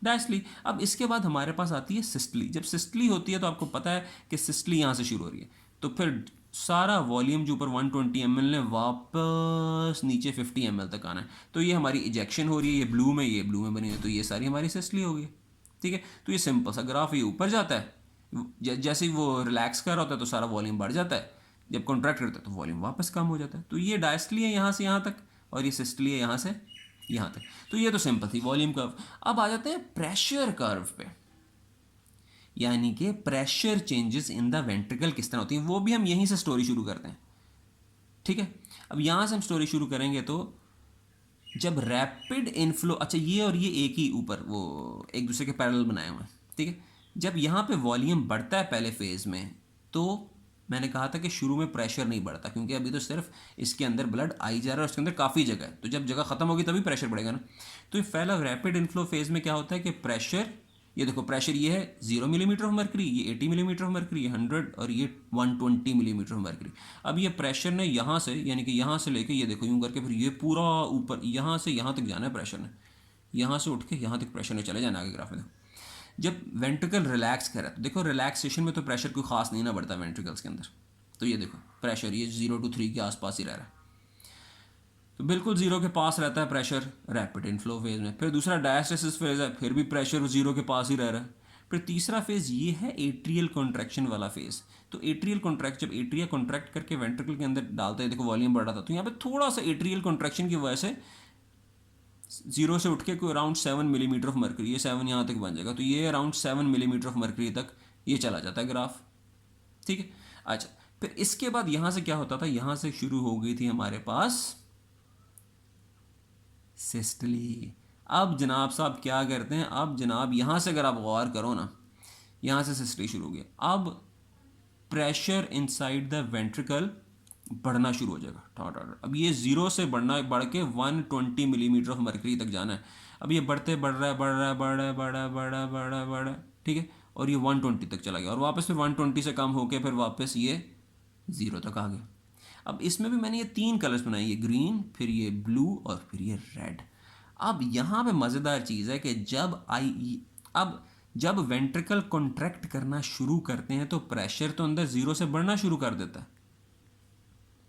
डायस्टली। अब इसके बाद हमारे पास आती है सिस्टली। जब सिस्टली होती है तो आपको पता है कि सिस्टली यहाँ से शुरू हो रही है, तो फिर सारा वॉल्यूम जो ऊपर 120 ml ने वापस नीचे 50 ml तक आना है। तो ये हमारी इजेक्शन हो रही है, ये ब्लू में, ये ब्लू में बनी है, तो ये सारी हमारी सिस्टली हो गई। ठीक है, तो ये सिंपल सा ग्राफ, ये ऊपर जाता है, जैसे ही वो रिलैक्स कर रहा होता है तो सारा वॉल्यूम बढ़ जाता है, जब कॉन्ट्रैक्ट करता है तो वॉल्यूम वापस कम हो जाता है। तो ये डायस्टली है यहाँ से यहाँ तक, और ये सिस्टली है यहाँ से यहाँ तक। तो ये तो सिंपल थी वॉल्यूम कर्व। अब आ जाते हैं प्रेशर कर्व पे, यानी कि pressure changes in the ventricle किस तरह होती हैं, वो भी हम यहीं से स्टोरी शुरू करते हैं। ठीक है, अब यहाँ से हम स्टोरी शुरू करेंगे तो जब रैपिड इनफ्लो, अच्छा ये और ये एक ही ऊपर वो एक दूसरे के पैरेलल बनाए हुए हैं। ठीक है, जब यहाँ पे वॉल्यूम बढ़ता है पहले फेज़ में, तो मैंने कहा था कि शुरू में प्रेशर नहीं बढ़ता, क्योंकि अभी तो सिर्फ इसके अंदर ब्लड आई जा रहा है, उसके अंदर काफ़ी जगह है, तो जब जगह ख़त्म होगी तभी प्रेशर बढ़ेगा ना। तो ये पहला रैपिड इनफ्लो फेज़ में क्या होता है कि प्रेशर, ये देखो प्रेशर ये है 0 मिलीमीटर ऑफ मरकरी, ये 80 मिलीमीटर ऑफ मरकरी, ये 100 और ये 120 मिलीमीटर ऑफ मरकरी। अब ये प्रेशर ने यहाँ से, यानी कि यहाँ से लेके ये देखो यूँ करके फिर ये पूरा ऊपर यहाँ से यहाँ तक जाना है प्रेशर ने, यहाँ से उठ के यहाँ तक प्रेशर ने चले जाना आगे ग्राफ में। देखो जब वेंट्रिकल रिलैक्स करे तो देखो रिलैक्सेशन में तो प्रेशर कोई खास नहीं ना बढ़ता वेंट्रिकल्स के अंदर। तो ये देखो प्रेशर ये 0 to 3 के आसपास ही रह रहा है, तो बिल्कुल जीरो के पास रहता है प्रेशर रैपिड इनफ्लो फेज में। फिर दूसरा डायस्टेसिस फेज है, फिर भी प्रेशर जीरो के पास ही रह रहा है। फिर तीसरा फेज ये है एट्रियल कॉन्ट्रैक्शन वाला फेज। तो एट्रियल कॉन्ट्रैक्ट, जब एट्रिया कॉन्ट्रैक्ट करके वेंट्रिकल के अंदर डालते हैं, देखो वॉल्यूम बढ़ रहा था, तो यहाँ पे थोड़ा सा एट्रियल कॉन्ट्रैक्शन की वजह से जीरो से उठ के कोई अराउंड 7 मिलीमीटर ऑफ मरकरी, ये 7 यहाँ तक बन जाएगा, तो ये अराउंड 7 मिलीमीटर ऑफ मरकरी तक ये चला जाता है ग्राफ। ठीक है, अच्छा फिर इसके बाद यहाँ से क्या होता था, यहाँ से शुरू हो गई थी हमारे पास सिस्टली। अब जनाब साहब क्या करते हैं, अब जनाब यहाँ से अगर आप गौर करो ना, यहाँ से सिस्टली शुरू हो गया। अब प्रेशर इनसाइड द वेंट्रिकल बढ़ना शुरू हो जाएगा टा। अब ये 0 से बढ़ के 120 मिलीमीटर ऑफ मरकरी तक जाना है। अब ये बढ़ रहा है, ठीक है, और ये 120 तक चला गया, और वापस फिर 120 से कम होके फिर वापस ये 0 तक आ गया। अब इसमें भी मैंने ये 3 कलर्स बनाए, ये ग्रीन, फिर ये ब्लू और फिर ये रेड। अब यहाँ पे मज़ेदार चीज़ है कि जब वेंट्रिकल कॉन्ट्रैक्ट करना शुरू करते हैं तो प्रेशर तो अंदर 0 से बढ़ना शुरू कर देता है,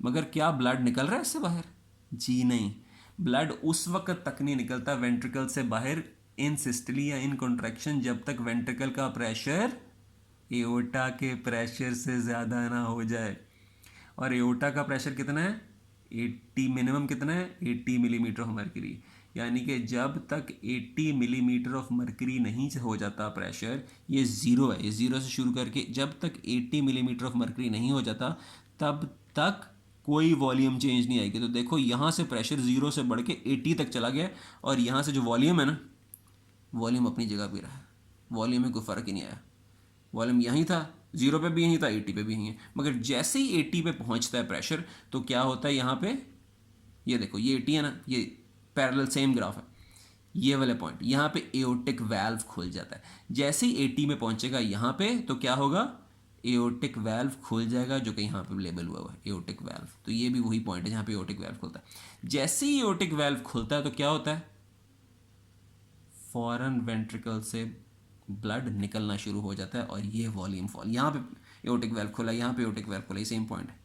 मगर क्या ब्लड निकल रहा है इससे बाहर? जी नहीं, ब्लड उस वक्त तक नहीं निकलता वेंट्रिकल से बाहर इन सिस्टली या इन कॉन्ट्रैक्शन जब तक वेंट्रिकल का प्रेशर एओर्टा के प्रेशर से ज़्यादा ना हो जाए। और एओर्टा का प्रेशर कितना है? 80, मिनिमम कितना है? 80 मिलीमीटर ऑफ मरकरी। यानी कि जब तक 80 मिलीमीटर ऑफ मरकरी नहीं हो जाता प्रेशर, ये ज़ीरो है, ये ज़ीरो से शुरू करके जब तक 80 मिलीमीटर ऑफ मरकरी नहीं हो जाता तब तक कोई वॉल्यूम चेंज नहीं आएगी। तो देखो यहाँ से प्रेशर 0 से बढ़ के 80 तक चला गया, और यहाँ से जो वॉल्यूम है ना, वॉल्यूम अपनी जगह पे रहा, वॉल्यूम में कोई फ़र्क ही नहीं आया। वॉल्यूम यहीं था, 0 पे भी यहीं था, 80 पे भी यहीं है, मगर जैसे ही 80 पे पहुंचता है प्रेशर तो क्या होता है यहाँ पे, ये देखो ये 80 है ना, ये पैरेलल सेम ग्राफ है, ये वाले पॉइंट यहाँ पे एओर्टिक वाल्व खुल जाता है। जैसे ही 80 में पहुंचेगा यहाँ पे तो क्या होगा, एओर्टिक वाल्व खुल जाएगा, जो कि यहाँ पे लेबल हुआ है एओर्टिक वाल्व। तो ये भी वही पॉइंट है जहाँ पे एओर्टिक वाल्व खुलता है। जैसे ही एओर्टिक वाल्व खुलता है तो क्या होता है, फॉरन वेंट्रिकल से ब्लड निकलना शुरू हो जाता है, और ये वॉल्यूम फॉल, यहाँ पे एओर्टिक वाल्व खुला, यहाँ पे एओर्टिक वाल्व खुला, सेम पॉइंट है,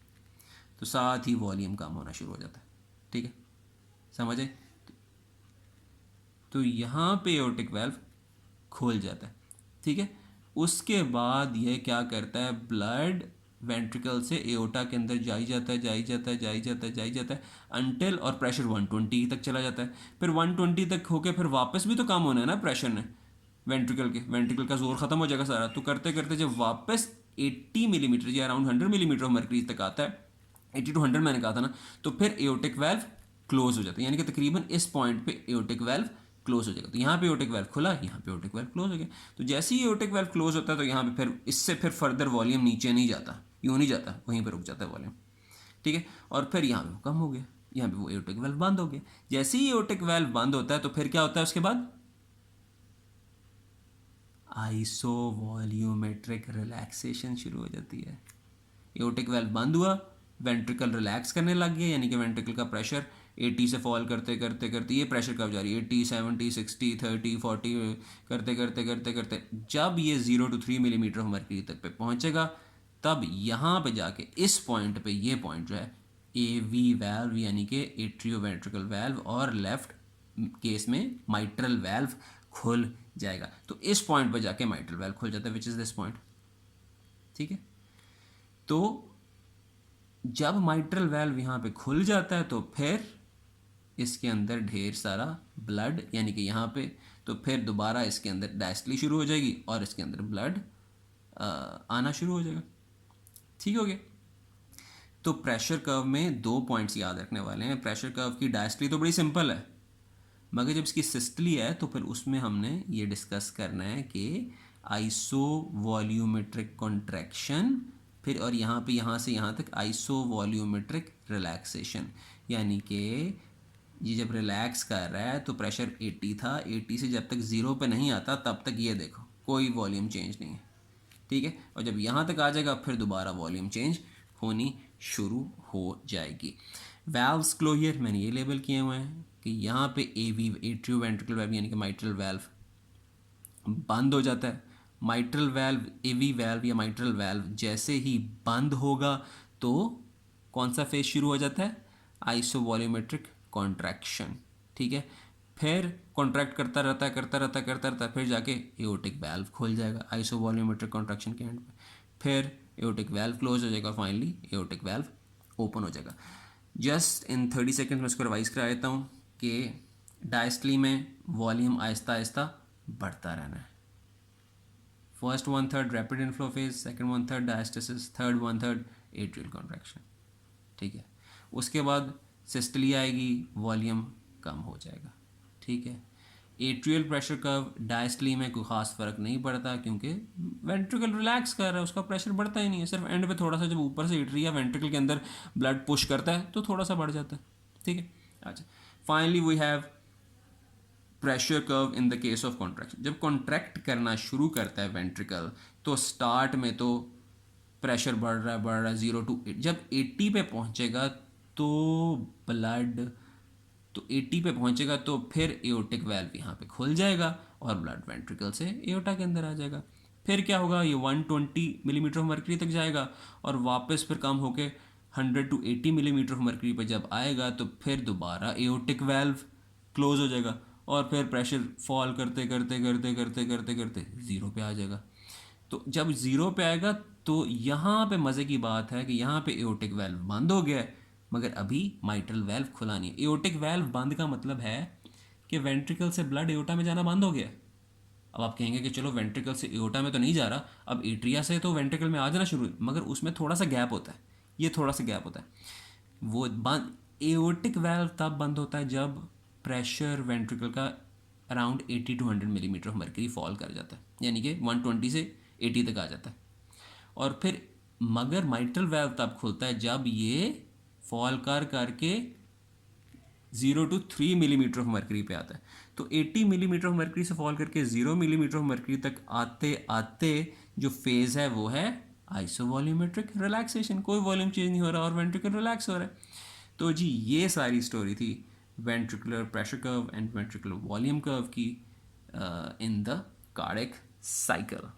तो साथ ही वॉल्यूम कम होना शुरू हो जाता है। ठीक है, समझे? तो यहाँ पे एओर्टिक वाल्व खुल जाता है। ठीक है, उसके बाद ये क्या करता है, ब्लड वेंट्रिकल से एओर्टा के अंदर जाई जाता है अंटिल, और प्रेशर 120 तक चला जाता है। फिर 120 तक होके फिर वापस भी तो कम होना है ना प्रेशर ने, वेंट्रिकल का जोर खत्म हो जाएगा सारा। तो करते करते जब वापस 80 मिलीमीटर या अराउंड 100 मिलीमीटर ऑफ मरकरी तक आता है, 80 to 100 मैंने कहा था ना, तो फिर एओर्टिक वाल्व क्लोज हो जाता है, यानी कि तकरीबन इस पॉइंट पे एओर्टिक वाल्व क्लोज हो जाएगा। तो यहाँ पे एओर्टिक वाल्व खुला, यहाँ पे एओर्टिक वाल्व क्लोज हो गया। तो जैसे ही एओर्टिक वाल्व क्लोज होता है तो यहाँ पे फिर इससे फिर फर्दर वॉल्यूम नीचे नहीं जाता, यूँ नहीं जाता, वहीं पर रुक जाता है वॉल्यूम। ठीक है, और फिर यहाँ पे कम हो गया, यहाँ पे वो एओर्टिक वाल्व बंद हो गया। जैसे ही एओर्टिक वाल्व बंद होता है तो फिर क्या होता है, उसके बाद आइसो वॉल्यूमेट्रिक रिलैक्सेशन शुरू हो जाती है। एओर्टिक वाल्व बंद हुआ, वेंट्रिकल रिलैक्स करने लग गया, यानी कि वेंट्रिकल का प्रेशर 80 से फॉल करते करते करते ये प्रेशर कब जा रही है, 80, 70, 60, 30, 40 करते करते करते करते जब ये 0 to 3 मिलीमीटर ऑफ मरकरी तक पे पहुंचेगा, तब यहाँ पे जाके इस पॉइंट पे, ये पॉइंट जो है AV वाल्व यानी कि एट्रियोवेंट्रिकल वाल्व, और लेफ्ट केस में माइट्रल वाल्व खुल जाएगा। तो इस पॉइंट पे जाके माइट्रल वाल्व खुल जाता है, विच इज़ दिस पॉइंट। ठीक है, तो जब माइट्रल वाल्व यहाँ पे खुल जाता है तो फिर इसके अंदर ढेर सारा ब्लड, यानी कि यहाँ पे, तो फिर दोबारा इसके अंदर डायस्टली शुरू हो जाएगी और इसके अंदर ब्लड आना शुरू हो जाएगा। ठीक हो गया। तो प्रेशर कर्व में 2 पॉइंट्स याद रखने वाले हैं। प्रेशर कर्व की डायस्टली तो बड़ी सिंपल है, मगर जब इसकी सिस्टली है तो फिर उसमें हमने ये डिस्कस करना है कि आइसो वॉल्यूमेट्रिक कॉन्ट्रैक्शन, फिर और यहाँ पे यहाँ से यहाँ तक आइसो वॉल्यूमेट्रिक रिलैक्सेशन, यानी कि ये जब रिलैक्स कर रहा है तो प्रेशर 80 था, 80 से जब तक 0 पे नहीं आता तब तक ये देखो कोई वॉल्यूम चेंज नहीं है। ठीक है, और जब यहाँ तक आ जाएगा फिर दोबारा वॉल्यूम चेंज होनी शुरू हो जाएगी। वैल्व्स क्लोजर मैंने ये लेबल किए हुए हैं कि यहाँ पे एवी एट्रियो वेंट्रिकल वाल्व यानी कि माइट्रल वाल्व बंद हो जाता है। माइट्रल वाल्व, एवी वाल्व या माइट्रल वाल्व जैसे ही बंद होगा तो कौन सा फेज शुरू हो जाता है? आइसोवॉल्यूमेट्रिक कॉन्ट्रैक्शन। ठीक है, फिर कॉन्ट्रैक्ट करता रहता है, फिर जाके एओर्टिक वाल्व खुल जाएगा आइसोवॉल्यूमेट्रिक कॉन्ट्रैक्शन के एंड पे, फिर एओर्टिक वाल्व क्लोज हो जाएगा, फाइनली एओर्टिक वाल्व ओपन हो जाएगा। जस्ट इन 30 सेकेंड में इसको रिवाइज करा देता हूँ कि डायस्टली में वॉल्यूम आहिस्ता आहिस्ता बढ़ता रहना है। First 1/3 rapid inflow phase, second 1/3 diastasis, third 1/3 atrial contraction. ठीक है, उसके बाद सिस्टली आएगी, वॉल्यूम कम हो जाएगा। ठीक है, एट्रियल प्रेशर कर्व डायस्टली में कोई ख़ास फ़र्क नहीं पड़ता क्योंकि वेंट्रिकल रिलैक्स कर रहा है, उसका प्रेशर बढ़ता ही नहीं है, सिर्फ एंड पे थोड़ा सा जब ऊपर से एट्री या वेंट्रिकल के अंदर ब्लड पुश करता है तो थोड़ा सा बढ़ जाता है। ठीक है, अच्छा, finally we have pressure curve in the case of contraction. जब कॉन्ट्रैक्ट करना शुरू करता है वेंट्रिकल तो स्टार्ट में तो प्रेशर बढ़ रहा है 0 to 8, जब 80 पे पहुंचेगा तो ब्लड, तो 80 पे पहुंचेगा तो फिर एओर्टिक वाल्व यहाँ पे खुल जाएगा और ब्लड वेंट्रिकल से एओर्टा के अंदर आ जाएगा। फिर क्या होगा, ये 120 मिलीमीटर ऑफ मर्करी तक जाएगा और वापस फिर कम होके 100 to 80 मिलीमीटर ऑफ मर्करी पर जब आएगा तो फिर दोबारा एओर्टिक वाल्व क्लोज हो जाएगा और फिर प्रेशर फॉल करते करते करते करते करते करते 0 पे आ जाएगा। तो जब 0 पे आएगा तो यहाँ पे मज़े की बात है कि यहाँ पे एओर्टिक वाल्व बंद हो गया है मगर अभी माइट्रल वाल्व खुला नहीं है। एओर्टिक वाल्व बंद का मतलब है कि वेंट्रिकल से ब्लड एओर्टा में जाना बंद हो गया है। अब आप कहेंगे कि चलो वेंट्रिकल से एओर्टा में तो नहीं जा रहा, अब एट्रिया से तो वेंट्रिकल में आ जाना शुरू, मगर उसमें थोड़ा सा गैप होता है, ये थोड़ा सा गैप होता है। वो बंद, एओर्टिक वाल्व तब बंद होता है जब प्रेशर वेंट्रिकल का around 80 to 100 millimetre of mercury fall कर जाता है, यानी कि 120 से 80 तक आ जाता है। और फिर मगर माइट्रल वाल्व तब खुलता है जब ये फॉल कर करके 0 to 3 मिलीमीटर ऑफ मर्करी पे आता है। तो 80 मिलीमीटर ऑफ मर्करी से फॉल करके 0 मिलीमीटर ऑफ मर्करी तक आते आते जो फेज़ है वो है आइसोवॉल्यूमेट्रिक रिलैक्सेशन। कोई वॉल्यूम चेंज नहीं हो रहा और वेंट्रिकल रिलैक्स हो रहा है। तो जी ये सारी स्टोरी थी ventricular pressure curve and ventricular volume curve की इन द कार्डिक साइकिल।